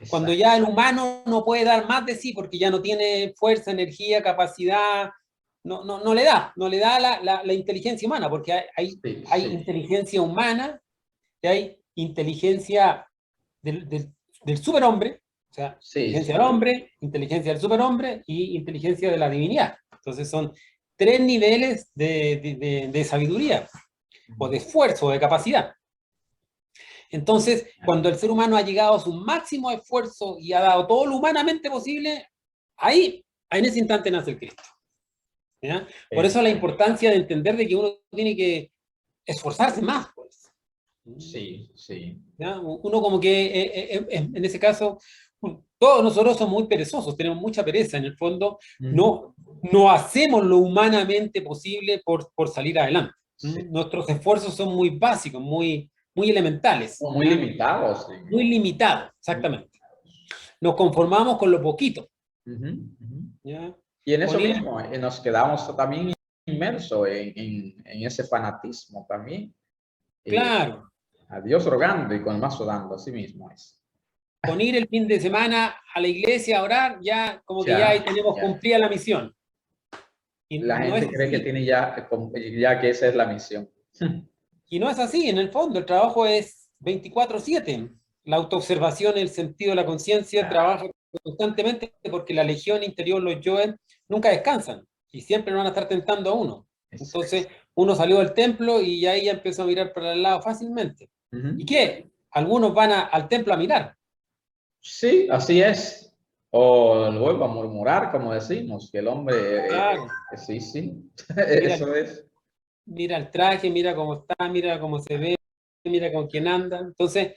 Cuando ya el humano no puede dar más de sí porque ya no tiene fuerza, energía, capacidad, no le da la inteligencia humana, porque hay inteligencia humana y hay inteligencia del superhombre, o sea, inteligencia del hombre, inteligencia del superhombre y inteligencia de la divinidad. Entonces son tres niveles de sabiduría, o de esfuerzo, o de capacidad. Entonces, cuando el ser humano ha llegado a su máximo esfuerzo y ha dado todo lo humanamente posible, ahí, en ese instante nace el Cristo. ¿Ya? Por eso la importancia de entender de que uno tiene que esforzarse más, pues. Sí, sí. ¿Ya? Uno como que, en ese caso, todos nosotros somos muy perezosos, tenemos mucha pereza. En el fondo, no hacemos lo humanamente posible por salir adelante. Sí. Nuestros esfuerzos son muy básicos, muy elementales. Muy limitados. Sí. Muy limitados, exactamente. Nos conformamos con lo poquito. ¿Ya? Y en eso mismo nos quedamos también inmersos en ese fanatismo también. Claro. A Dios rogando y con el mazo dando, así mismo es. Con ir el fin de semana a la iglesia a orar, ya como que ya tenemos cumplida la misión. Y la gente cree que tiene ya que esa es la misión. Y no es así, en el fondo el trabajo es 24/7. La autoobservación, el sentido de la conciencia, trabaja constantemente porque la legión interior, los yoes, nunca descansan y siempre van a estar tentando a uno. Entonces, uno salió del templo y ahí ya empezó a mirar para el lado fácilmente. ¿Y qué? Algunos van al templo a mirar. Sí, así es. O vuelvo a murmurar, como decimos, que el hombre... Claro. Sí, sí. Mira, eso es. Mira el traje, mira cómo está, mira cómo se ve, mira con quién anda. Entonces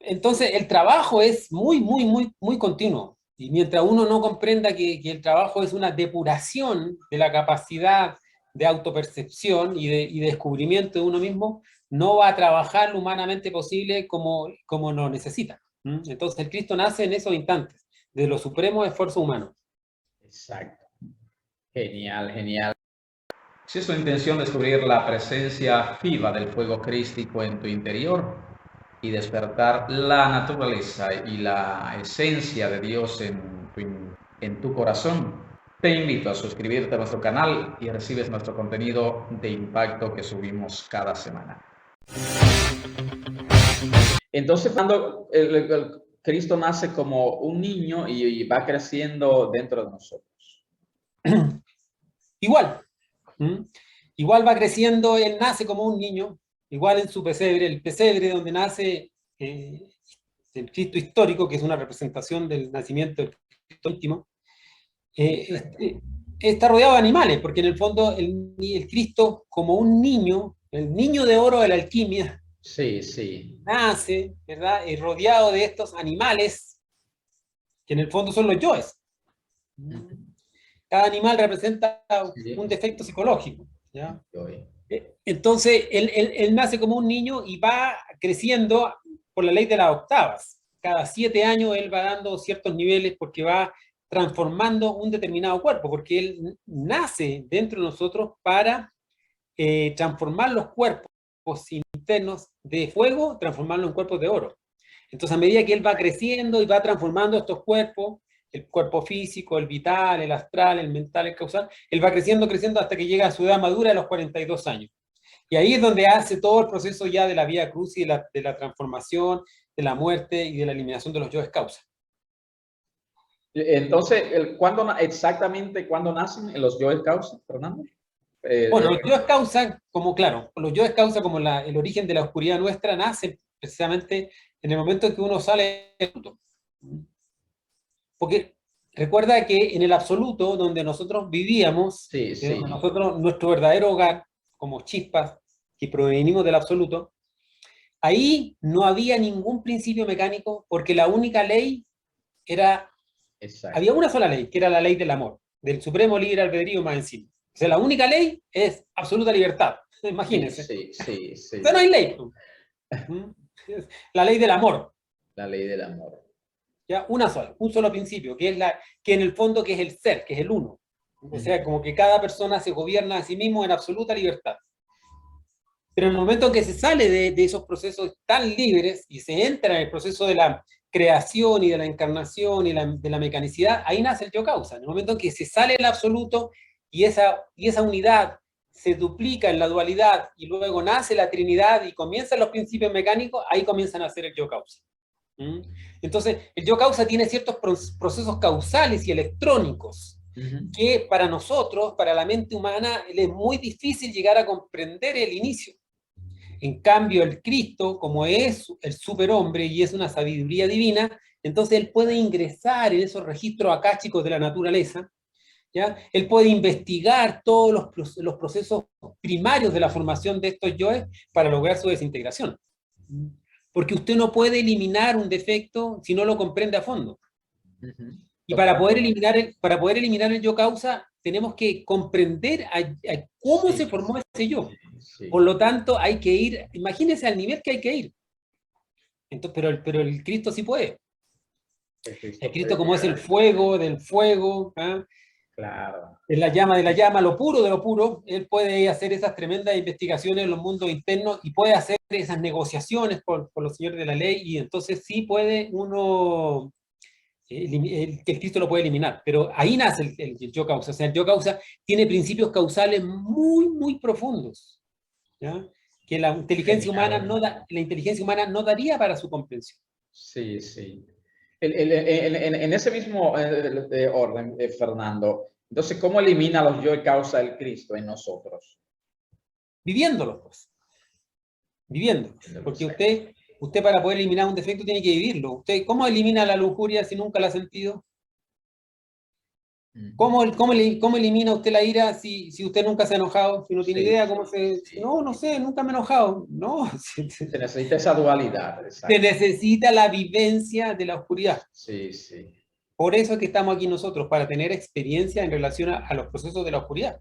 el trabajo es muy continuo. Y mientras uno no comprenda que el trabajo es una depuración de la capacidad de autopercepción y de descubrimiento de uno mismo, no va a trabajar lo humanamente posible como lo necesita. Entonces el Cristo nace en esos instantes, de los supremos esfuerzos humanos. Exacto. Genial, genial. Si es tu intención descubrir la presencia viva del fuego crístico en tu interior y despertar la naturaleza y la esencia de Dios en tu corazón, te invito a suscribirte a nuestro canal y recibes nuestro contenido de impacto que subimos cada semana. Entonces, cuando el Cristo nace como un niño y va creciendo dentro de nosotros. Igual. Igual va creciendo, él nace como un niño, igual en su pesebre, el pesebre donde nace el Cristo histórico, que es una representación del nacimiento del Cristo íntimo, está rodeado de animales, porque en el fondo el Cristo como un niño, el niño de oro de la alquimia, sí, sí, nace, ¿verdad? Rodeado de estos animales, que en el fondo son los yoes. Cada animal representa un defecto psicológico, ¿ya? Entonces, él nace como un niño y va creciendo por la ley de las octavas. Cada 7 años él va dando ciertos niveles porque va transformando un determinado cuerpo, porque él nace dentro de nosotros para transformar los cuerpos internos de fuego, transformarlos en cuerpos de oro. Entonces, a medida que él va creciendo y va transformando estos cuerpos, el cuerpo físico, el vital, el astral, el mental, el causal, él va creciendo hasta que llega a su edad madura a los 42 años. Y ahí es donde hace todo el proceso ya de la vía cruz y de la transformación, de la muerte y de la eliminación de los yoes causa. Entonces, exactamente cuándo nacen los yoes causa, Fernando? Bueno, los yoes causa, los yoes causa como el origen de la oscuridad nuestra, nace precisamente en el momento en que uno sale del absoluto. Porque recuerda que en el absoluto, donde nosotros vivíamos, nuestro verdadero hogar, como chispas que provenimos del absoluto, ahí no había ningún principio mecánico, porque la única ley había una sola ley, que era la ley del amor, del supremo libre albedrío más encima. O sea, la única ley es absoluta libertad. Imagínense. Sí. Entonces no hay ley. La ley del amor. La ley del amor. ¿Ya? Un solo principio, que en el fondo que es el ser, que es el uno. O sea, como que cada persona se gobierna a sí mismo en absoluta libertad. Pero en el momento en que se sale de esos procesos tan libres y se entra en el proceso de la creación y de la encarnación y de la mecanicidad, ahí nace el yo causa. En el momento en que se sale el absoluto y esa unidad se duplica en la dualidad y luego nace la Trinidad y comienzan los principios mecánicos, ahí comienzan a nacer el yo causa. Entonces, el yo causa tiene ciertos procesos causales y electrónicos que para nosotros, para la mente humana, es muy difícil llegar a comprender el inicio. En cambio, el Cristo, como es el superhombre y es una sabiduría divina, entonces él puede ingresar en esos registros akáshicos de la naturaleza, ¿ya? Él puede investigar todos los procesos primarios de la formación de estos yoes para lograr su desintegración. Porque usted no puede eliminar un defecto si no lo comprende a fondo. Y para poder eliminar el yo causa, tenemos que comprender a cómo se formó ese yo. Por lo tanto, hay que ir, imagínense al nivel que hay que ir. Entonces, pero el Cristo sí puede. El Cristo, como es el fuego del fuego, ¿ah? Claro. Es la llama de la llama, lo puro de lo puro, él puede hacer esas tremendas investigaciones en los mundos internos y puede hacer esas negociaciones por los señores de la ley, y entonces sí puede uno, el Cristo lo puede eliminar, pero ahí nace el yo causa. O sea, el yo causa tiene principios causales muy, muy profundos, ¿ya? Que la inteligencia humana la inteligencia humana no daría para su comprensión. Sí, sí. En ese mismo orden, Fernando, entonces, ¿cómo elimina los yo y causa el Cristo en nosotros? Viviéndolo, pues. Viviéndolo. Porque usted para poder eliminar un defecto tiene que vivirlo. Usted, ¿cómo elimina la lujuria si nunca la ha sentido? ¿Cómo elimina usted la ira si usted nunca se ha enojado? Si no tiene idea cómo se... No, no sé, nunca me he enojado. No. Se necesita esa dualidad. Se necesita la vivencia de la oscuridad. Sí, sí. Por eso es que estamos aquí nosotros, para tener experiencia en relación a los procesos de la oscuridad.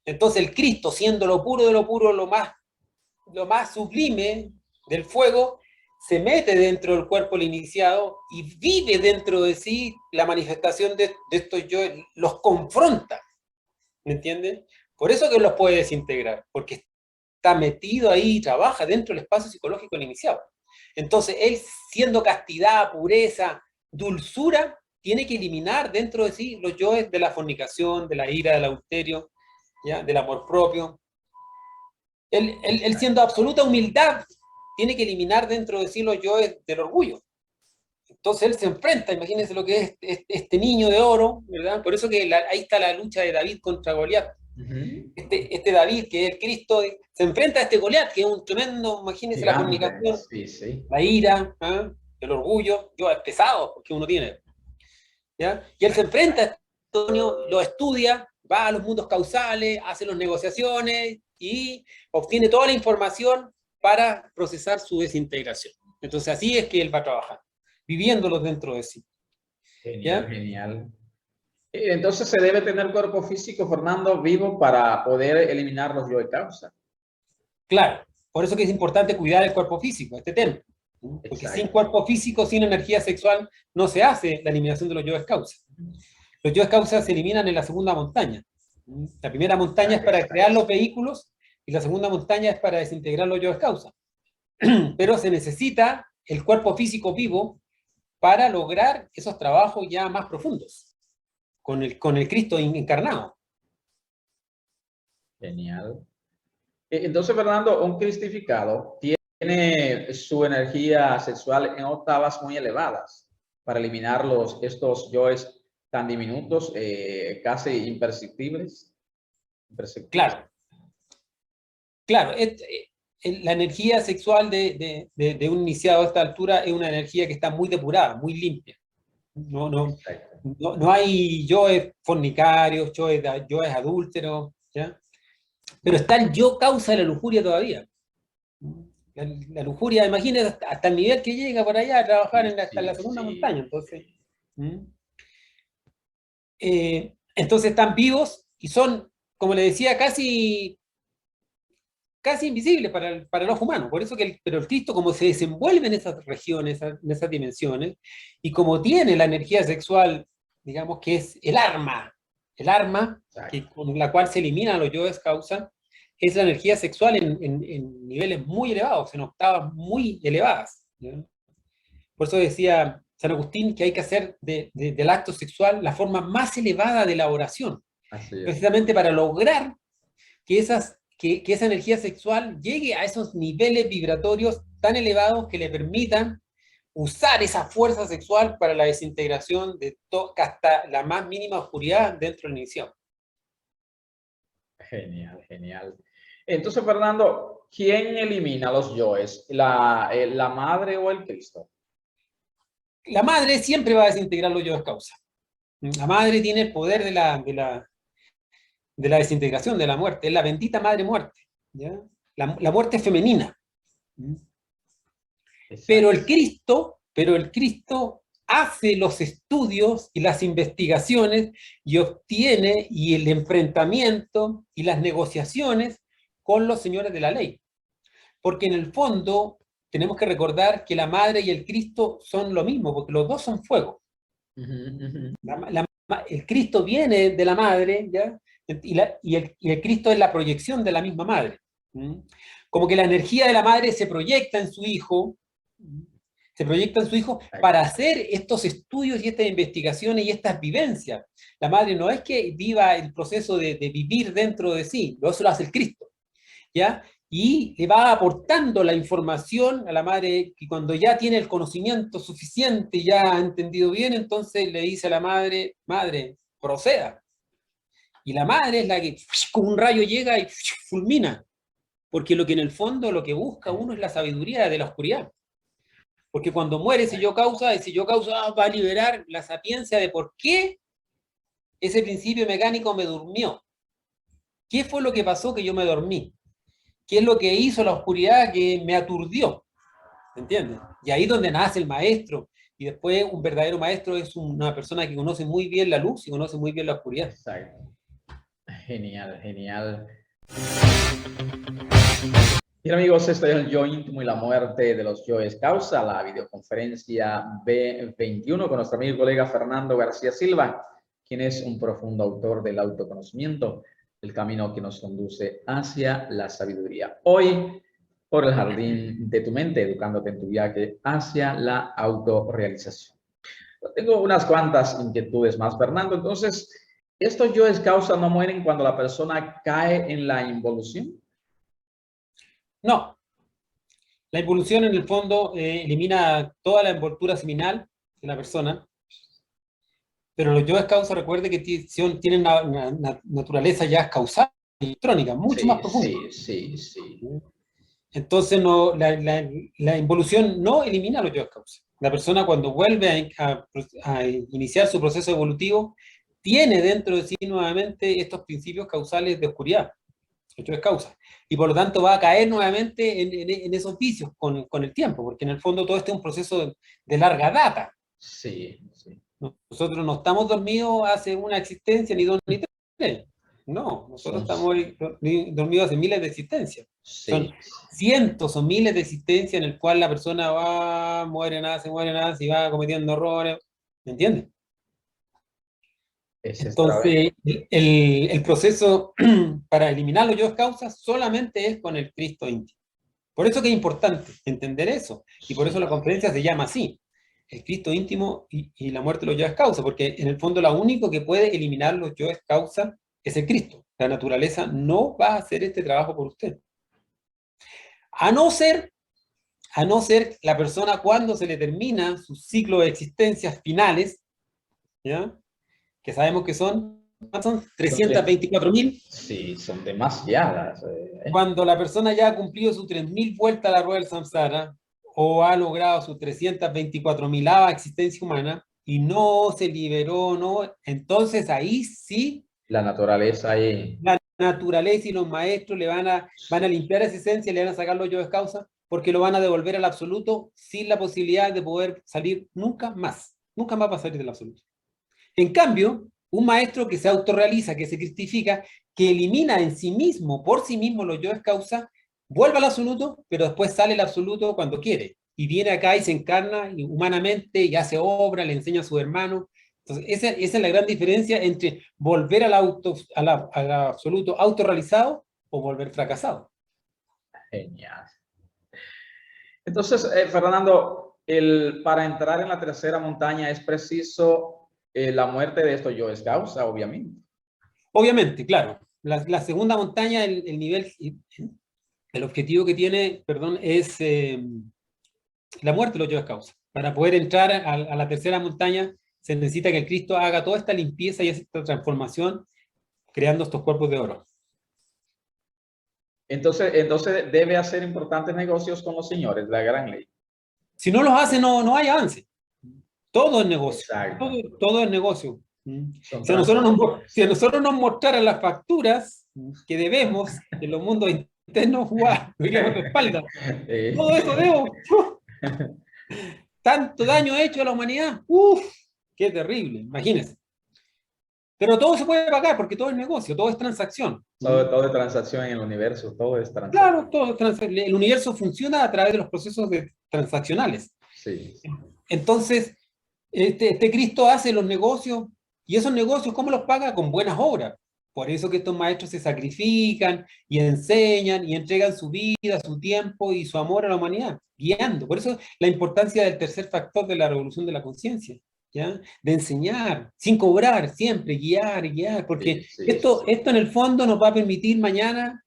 Entonces el Cristo, siendo lo puro de lo puro, lo más sublime del fuego, se mete dentro del cuerpo del iniciado y vive dentro de sí la manifestación de estos yo, los confronta, ¿me entienden? Por eso que los puede desintegrar, porque está metido ahí y trabaja dentro del espacio psicológico del iniciado. Entonces él, siendo castidad, pureza, dulzura, tiene que eliminar dentro de sí los yoes de la fornicación, de la ira, del adulterio, ¿ya? Del amor propio. Él siendo absoluta humildad, tiene que eliminar dentro de sí los yoes del orgullo. Entonces él se enfrenta, imagínense lo que es este niño de oro, ¿verdad? Por eso que ahí está la lucha de David contra Goliat. Este David, que es el Cristo, se enfrenta a este Goliat, que es un tremendo, imagínense, la fornicación, la ira, ¿eh? El orgullo, yo es pesado, porque uno tiene, ¿ya? Y él se enfrenta a este niño, lo estudia, va a los mundos causales, hace las negociaciones y obtiene toda la información para procesar su desintegración. Entonces así es que él va a trabajar, viviéndolos dentro de sí. Genial, ¿ya? Genial. Entonces se debe tener cuerpo físico, Fernando, vivo para poder eliminar los yo de causa. Claro, por eso que es importante cuidar el cuerpo físico, este tema. Porque exacto, sin cuerpo físico, sin energía sexual, no se hace la eliminación de los yoes causa. Los yoes causa se eliminan en la segunda montaña. La primera montaña es para crear los vehículos y la segunda montaña es para desintegrar los yoes causa. Pero se necesita el cuerpo físico vivo para lograr esos trabajos ya más profundos, con el Cristo encarnado. Genial. Entonces, Fernando, un cristificado tiene su energía sexual en octavas muy elevadas para eliminar estos yoes tan diminutos, casi imperceptibles. Claro. Claro, la energía sexual de un iniciado a esta altura es una energía que está muy depurada, muy limpia. No hay yoes fornicarios, yoes adúlteros, ¿ya? Pero está el yo causa de la lujuria todavía. La lujuria, imagínense, hasta el nivel que llega por allá a trabajar hasta en la segunda montaña. Entonces están vivos y son, como le decía, casi invisibles para el ojo humano. Por eso pero el Cristo, como se desenvuelve en esas regiones, en esas dimensiones, y como tiene la energía sexual, digamos que es el arma con la cual se eliminan los yoes causa, es la energía sexual en niveles muy elevados, en octavas muy elevadas, ¿ya? Por eso decía San Agustín que hay que hacer del acto sexual la forma más elevada de la oración, precisamente para lograr que esa energía sexual llegue a esos niveles vibratorios tan elevados que le permitan usar esa fuerza sexual para la desintegración de hasta la más mínima oscuridad dentro del inicio. Genial, genial. Entonces, Fernando, ¿quién elimina los yoes? ¿La madre o el Cristo? La madre siempre va a desintegrar los yoes causa. La madre tiene el poder de la desintegración, de la muerte. Es la bendita madre muerte. ¿Ya? La muerte femenina. Exacto. Pero el Cristo hace los estudios y las investigaciones y obtiene y el enfrentamiento y las negociaciones con los señores de la ley. Porque en el fondo tenemos que recordar que la madre y el Cristo son lo mismo, porque los dos son fuego. El Cristo viene de la madre, ¿ya? Y el Cristo es la proyección de la misma madre. Como que la energía de la madre se proyecta en su hijo, para hacer estos estudios y estas investigaciones y estas vivencias. La madre no es que viva el proceso de vivir dentro de sí, eso lo hace el Cristo, ¿ya? Y le va aportando la información a la madre, que cuando ya tiene el conocimiento suficiente y ya ha entendido bien, entonces le dice a la madre, madre, proceda. Y la madre es la que con un rayo llega y fulmina, porque lo que en el fondo lo que busca uno es la sabiduría de la oscuridad. Porque cuando muere ese yo causa va a liberar la sapiencia de por qué ese principio mecánico me durmió. ¿Qué fue lo que pasó que yo me dormí? ¿Qué es lo que hizo la oscuridad que me aturdió? ¿Entiendes? Y ahí es donde nace el maestro. Y después un verdadero maestro es una persona que conoce muy bien la luz y conoce muy bien la oscuridad. Exacto. Genial, genial. Bien amigos, este es el Yo íntimo y la muerte de los yoes causa, la videoconferencia B21 con nuestro amigo y colega Fernando García Silva, quien es un profundo autor del autoconocimiento, el camino que nos conduce hacia la sabiduría. Hoy, por el jardín de tu mente, educándote en tu viaje hacia la autorrealización. Tengo unas cuantas inquietudes más, Fernando. Entonces, ¿estos yoes causa no mueren cuando la persona cae en la involución? No, la involución en el fondo elimina toda la envoltura seminal de la persona, pero los yoes causa, recuerde que tienen una naturaleza ya causal, electrónica, mucho más Sí, profunda. sí, sí, sí. Entonces, no, la involución no elimina los yoes causa. La persona cuando vuelve a iniciar su proceso evolutivo, tiene dentro de sí nuevamente estos principios causales de oscuridad, los yoes causa. Y por lo tanto va a caer nuevamente en esos vicios con el tiempo, porque en el fondo todo este es un proceso de larga data. Sí, sí. Nosotros no estamos dormidos hace una existencia, ni dos ni tres. No, nosotros Son, estamos dormidos hace miles de existencias. Son sí, cientos o miles de existencias en el cual la persona va, muere, nace y va cometiendo errores. ¿Me entiendes? ese es Entonces, el proceso para eliminar los yo causas solamente es con el Cristo íntimo. Por eso que es importante entender eso. Y por eso la conferencia se llama así. El Cristo íntimo y la muerte de los yo es causa, porque en el fondo lo único que puede eliminar los yo es causa es el Cristo. La naturaleza no va a hacer este trabajo por usted. A no ser, a no ser la persona cuando se le termina su ciclo de existencias finales, ¿ya? Que sabemos que son 324.000. Sí, son demasiadas. Cuando la persona ya ha cumplido sus 3.000 vueltas a la rueda del samsara, o ha logrado su 324.000ª existencia humana, y no se liberó, no, entonces ahí sí La naturaleza ahí. la naturaleza y los maestros van a limpiar esa esencia, le van a sacar los yoes causa, porque lo van a devolver al absoluto sin la posibilidad de poder salir nunca más. Nunca más va a salir del absoluto. En cambio, un maestro que se autorrealiza, que se cristifica, que elimina en sí mismo, por sí mismo, los yoes causa, vuelve al absoluto, pero después sale el absoluto cuando quiere. Y viene acá y se encarna humanamente y hace obra, le enseña a su hermano. Entonces, esa es la gran diferencia entre volver al absoluto autorrealizado o volver fracasado. Genial. Entonces, Fernando, para entrar en la tercera montaña es preciso la muerte de estos yoes causa, obviamente. Obviamente, claro. La segunda montaña, el nivel, el objetivo que tiene, perdón, es la muerte de los yoes causa. Para poder entrar a la tercera montaña, se necesita que el Cristo haga toda esta limpieza y esta transformación, creando estos cuerpos de oro. Entonces debe hacer importantes negocios con los señores, la gran ley. Si no los hace, no hay avance. Todo es negocio. Exacto. Todo es negocio. Son Si a nosotros nos mostraran las facturas que debemos en los mundos internos, ¡guau! Nos iríamos de espalda. Todo eso debo. Tanto daño hecho a la humanidad. ¡Uf! ¡Qué terrible! Imagínense. Pero todo se puede pagar porque todo es negocio, todo es transacción. Todo es transacción en el universo, todo es transacción. Claro, todo es transacción. El universo funciona a través de los procesos transaccionales. Sí. Entonces, este Cristo hace los negocios, y esos negocios, ¿cómo los paga? Con buenas obras. Por eso que estos maestros se sacrifican y enseñan y entregan su vida, su tiempo y su amor a la humanidad, guiando. Por eso la importancia del tercer factor de la revolución de la conciencia, ¿ya? De enseñar, sin cobrar, siempre, guiar, porque esto en el fondo nos va a permitir mañana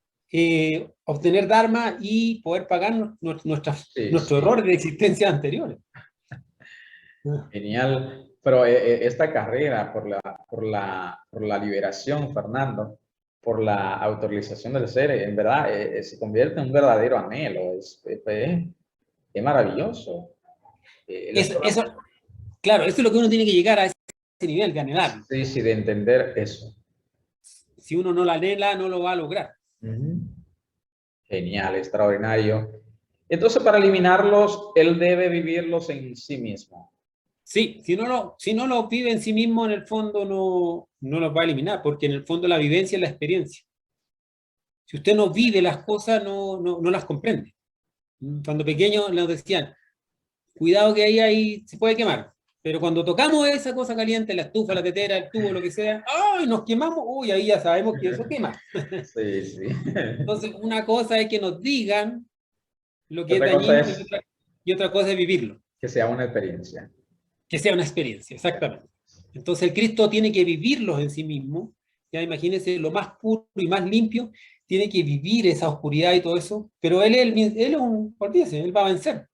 obtener Dharma y poder pagar nuestros errores de existencia anteriores. Genial. Pero esta carrera por la liberación, Fernando, por la autorización del ser, en verdad se convierte en un verdadero anhelo. Es maravilloso. Claro, eso es lo que uno tiene que llegar a ese nivel de anhelar. Sí, sí, de entender eso. Si uno no la anhela, no lo va a lograr. Genial, extraordinario. Entonces, para eliminarlos, él debe vivirlos en sí mismo. Sí, si no lo vive en sí mismo, en el fondo no los va a eliminar, porque en el fondo la vivencia es la experiencia. Si usted no vive las cosas, no las comprende. Cuando pequeños nos decían, cuidado que ahí se puede quemar. Pero cuando tocamos esa cosa caliente, la estufa, la tetera, el tubo, lo que sea, ¡ay! Nos quemamos, uy, ahí ya sabemos que eso quema. Sí, sí. Entonces, una cosa es que nos digan lo que es dañino y otra cosa es vivirlo. Que sea una experiencia. Que sea una experiencia, exactamente. Entonces el Cristo tiene que vivirlos en sí mismo, ya imagínense, lo más puro y más limpio, tiene que vivir esa oscuridad y todo eso, pero él es olvídese, él va a vencer.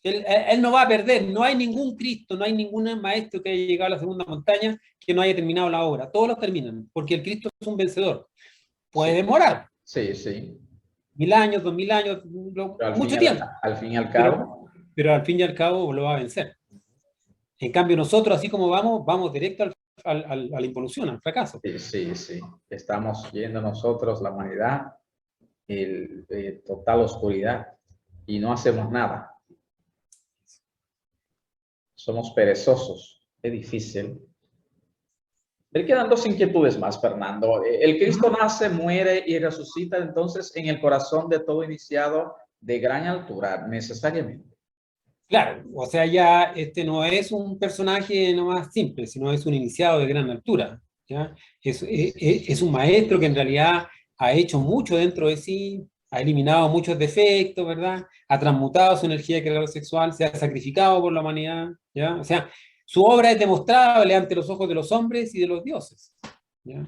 Él no va a perder, no hay ningún Cristo, no hay ningún maestro que haya llegado a la segunda montaña que no haya terminado la obra. Todos los terminan, porque el Cristo es un vencedor. Puede demorar. Sí, sí. 1000 años, 2000 años, mucho tiempo. Al fin y al cabo. Pero al fin y al cabo lo va a vencer. En cambio, nosotros, así como vamos directo a la involución, al fracaso. Sí, sí, sí. Estamos yendo nosotros, la humanidad, total oscuridad, y no hacemos nada. Somos perezosos. Es difícil. Me quedan dos inquietudes más, Fernando. El Cristo nace, muere y resucita entonces en el corazón de todo iniciado de gran altura, necesariamente. Claro, o sea, ya este no es un personaje nomás simple, sino es un iniciado de gran altura, ¿ya? Es un maestro que en realidad ha hecho mucho dentro de sí, ha eliminado muchos defectos, ¿verdad? Ha transmutado su energía de creador sexual, se ha sacrificado por la humanidad, ¿ya? O sea, su obra es demostrable ante los ojos de los hombres y de los dioses, ¿ya?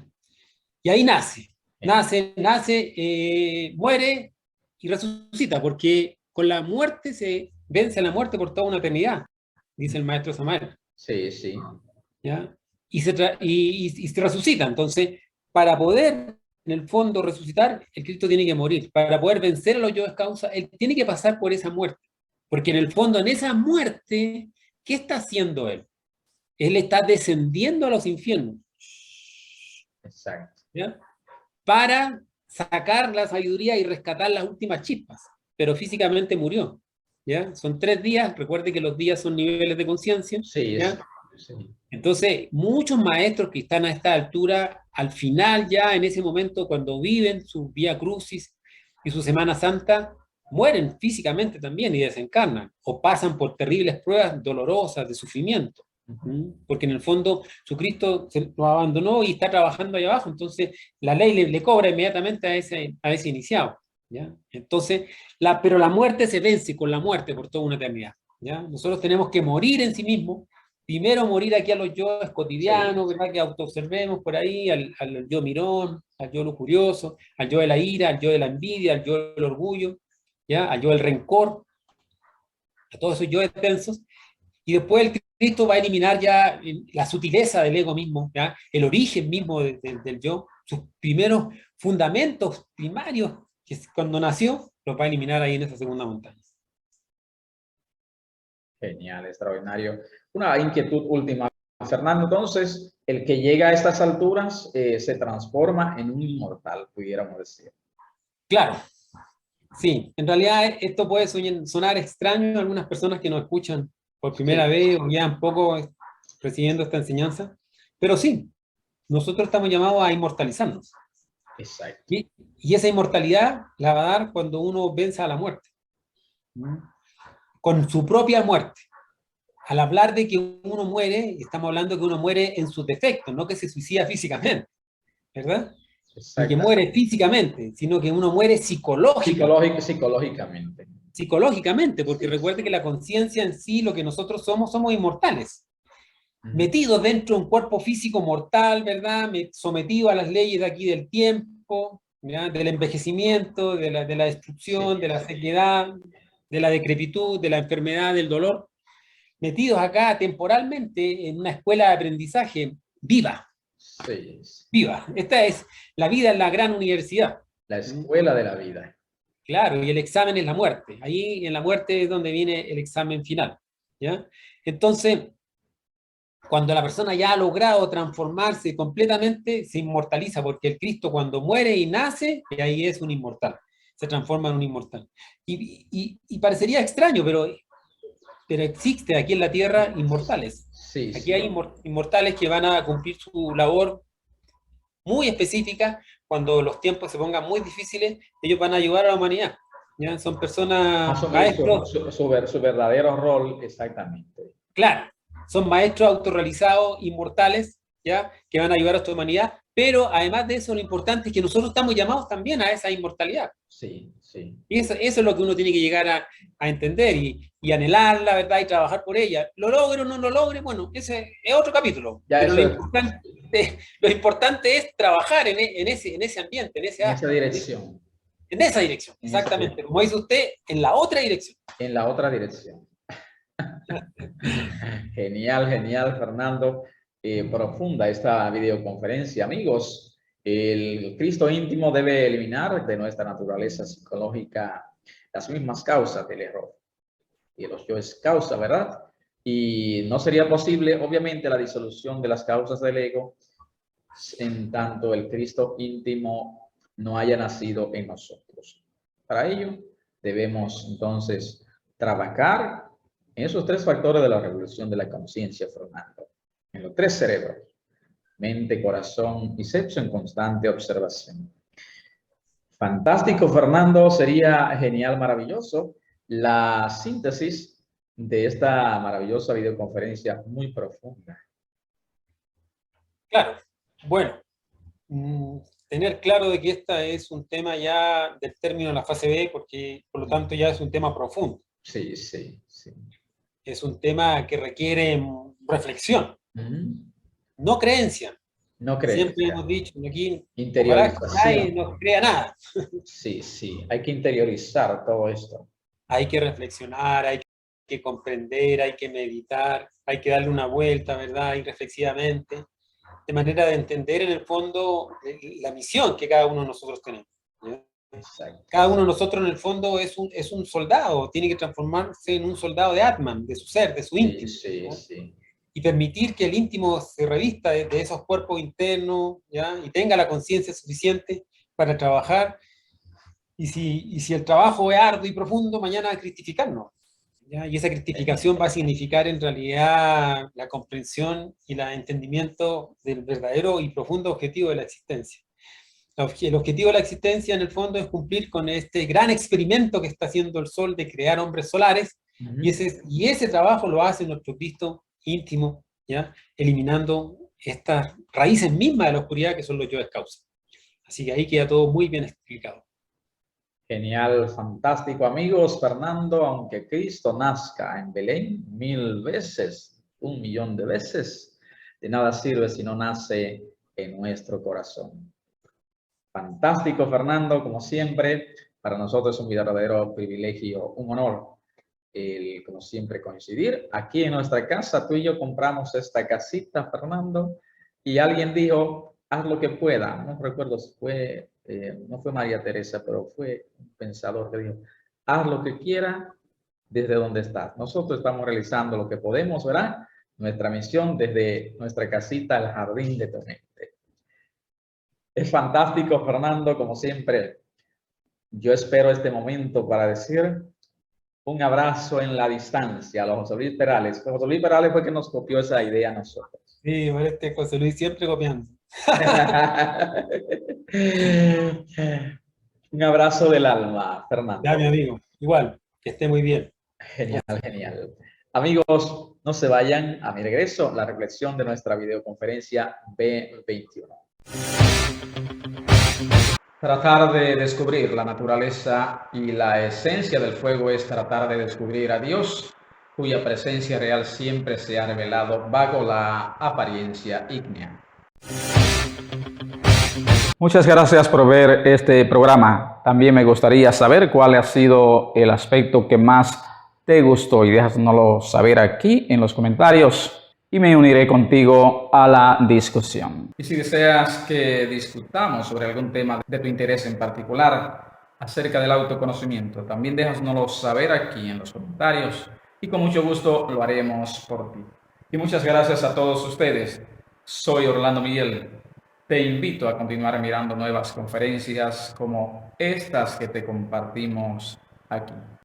Y ahí muere y resucita, porque con la muerte se vence a la muerte por toda una eternidad, dice el maestro Samael. Sí, sí. ¿Ya? Y se resucita. Entonces, para poder, en el fondo, resucitar, el Cristo tiene que morir. Para poder vencer a los yoes causa, él tiene que pasar por esa muerte. Porque en el fondo, en esa muerte, ¿qué está haciendo él? Él está descendiendo a los infiernos. Exacto. ¿Ya? Para sacar la sabiduría y rescatar las últimas chispas. Pero físicamente murió. ¿Ya? Son 3 días, recuerde que los días son niveles de conciencia. Sí, ¿ya? Sí. Entonces, muchos maestros que están a esta altura, al final ya en ese momento, cuando viven su Vía Crucis y su Semana Santa, mueren físicamente también y desencarnan, o pasan por terribles pruebas dolorosas de sufrimiento, porque en el fondo su Cristo se lo abandonó y está trabajando ahí abajo, entonces la ley le cobra inmediatamente a ese iniciado. ¿Ya? Entonces, pero la muerte se vence con la muerte por toda una eternidad. ¿Ya? Nosotros tenemos que morir en sí mismos, primero morir aquí a los yoes cotidianos, ¿verdad? Que autoobservemos por ahí, al yo mirón, al yo lujurioso, al yo de la ira, al yo de la envidia, al yo del orgullo, ¿ya? Al yo del rencor, a todos esos yoes tensos, y después el Cristo va a eliminar ya la sutileza del ego mismo, ¿ya? El origen mismo del yo, sus primeros fundamentos primarios que cuando nació, los va a eliminar ahí en esa segunda montaña. Genial, extraordinario. Una inquietud última, Fernando. Entonces, el que llega a estas alturas se transforma en un inmortal, pudiéramos decir. Claro, sí. En realidad esto puede sonar extraño a algunas personas que nos escuchan por primera vez o ya un poco recibiendo esta enseñanza, pero sí, nosotros estamos llamados a inmortalizarnos. Exacto. Y esa inmortalidad la va a dar cuando uno venza a la muerte. Con su propia muerte. Al hablar de que uno muere, estamos hablando que uno muere en sus defectos, no que se suicida físicamente, ¿verdad? Ni que muere físicamente, sino que uno muere psicológicamente. Psicológicamente, porque recuerde que la conciencia en sí, lo que nosotros somos inmortales. Metidos dentro de un cuerpo físico mortal, ¿verdad? Sometido a las leyes de aquí del tiempo, ¿ya? Del envejecimiento, de la destrucción, de la sequedad, de la decrepitud, de la enfermedad, del dolor, metidos acá temporalmente en una escuela de aprendizaje viva. Sí. Viva. Esta es la vida en la gran universidad. La escuela de la vida. Claro, y el examen es la muerte. Ahí en la muerte es donde viene el examen final, ¿ya? Entonces, cuando la persona ya ha logrado transformarse completamente, se inmortaliza, porque el Cristo cuando muere y nace, ahí es un inmortal, se transforma en un inmortal. Y parecería extraño, pero existe aquí en la Tierra inmortales. Sí, aquí hay inmortales que van a cumplir su labor muy específica. Cuando los tiempos se pongan muy difíciles, ellos van a ayudar a la humanidad. ¿Ya? Son personas, maestros. Su verdadero rol, exactamente. Claro, son maestros autorrealizados, inmortales, ¿ya? Que van a ayudar a esta humanidad, pero además de eso, lo importante es que nosotros estamos llamados también a esa inmortalidad. Sí, sí. Y eso es lo que uno tiene que llegar a entender y anhelar, la verdad, y trabajar por ella. Lo logre o no lo logre, bueno, ese es otro capítulo. Ya pero es... lo importante es trabajar en ese ambiente, en esa dirección. En esa dirección, exactamente. Como dice usted, en la otra dirección. En la otra dirección. Genial, genial, Fernando. Profunda esta videoconferencia. Amigos, el Cristo íntimo debe eliminar de nuestra naturaleza psicológica las mismas causas del error. Y los yo es causa, ¿verdad? Y no sería posible, obviamente, la disolución de las causas del ego en tanto el Cristo íntimo no haya nacido en nosotros. Para ello, debemos entonces trabajar en esos tres factores de la revolución de la conciencia, Fernando, en los tres cerebros, mente, corazón y sexo en constante observación. Fantástico, Fernando, sería genial, maravilloso la síntesis de esta maravillosa videoconferencia muy profunda. Claro, bueno, tener claro de que esta es un tema ya del término de la fase B, porque por lo tanto ya es un tema profundo. Sí, sí, sí. Es un tema que requiere reflexión, no creencia. No creencia. Siempre hemos dicho aquí, ojalá que Interiorización. nadie nos crea nada. Sí, sí, hay que interiorizar todo esto. Hay que reflexionar, hay que comprender, hay que meditar, hay que darle una vuelta, ¿verdad? Y reflexivamente, de manera de entender en el fondo la misión que cada uno de nosotros tenemos. Exacto. Cada uno de nosotros en el fondo es un soldado, tiene que transformarse en un soldado de Atman, de su ser, de su íntimo. Sí, sí. Y permitir que el íntimo se revista de esos cuerpos internos, ¿ya? Y tenga la conciencia suficiente para trabajar. Y si el trabajo es arduo y profundo, mañana cristificarnos, ¿ya? Y esa critificación va a significar en realidad la comprensión y el entendimiento del verdadero y profundo objetivo de la existencia. El objetivo de la existencia en el fondo es cumplir con este gran experimento que está haciendo el Sol de crear hombres solares, y ese trabajo lo hace nuestro Cristo íntimo, ¿ya? Eliminando estas raíces mismas de la oscuridad que son los yoes causa. Así que ahí queda todo muy bien explicado. Genial, fantástico, amigos. Fernando, aunque Cristo nazca en Belén 1000 veces, 1.000.000 de veces, de nada sirve si no nace en nuestro corazón. Fantástico, Fernando, como siempre. Para nosotros es un verdadero privilegio, un honor, como siempre, coincidir. Aquí en nuestra casa, tú y yo compramos esta casita, Fernando, y alguien dijo, haz lo que pueda. No recuerdo si fue no fue María Teresa, pero fue un pensador que dijo, haz lo que quieras desde donde estás. Nosotros estamos realizando lo que podemos, ¿verdad? Nuestra misión desde nuestra casita al jardín de tu mente. Es fantástico, Fernando, como siempre. Yo espero este momento para decir un abrazo en la distancia a los José Luis Perales. José Luis Perales fue que nos copió esa idea a nosotros. Sí, por este José Luis siempre copiando. Un abrazo del alma, Fernando. Ya, mi amigo, igual, que esté muy bien. Genial, genial. Amigos, no se vayan. A mi regreso, la reflexión de nuestra videoconferencia B21. Tratar de descubrir la naturaleza y la esencia del fuego es tratar de descubrir a Dios, cuya presencia real siempre se ha revelado bajo la apariencia ígnea. Muchas gracias por ver este programa. También me gustaría saber cuál ha sido el aspecto que más te gustó y déjanoslo saber aquí en los comentarios y me uniré contigo a la discusión. Y si deseas que discutamos sobre algún tema de tu interés en particular acerca del autoconocimiento, también déjanoslo saber aquí en los comentarios y con mucho gusto lo haremos por ti. Y muchas gracias a todos ustedes. Soy Orlando Miguel. Te invito a continuar mirando nuevas conferencias como estas que te compartimos aquí.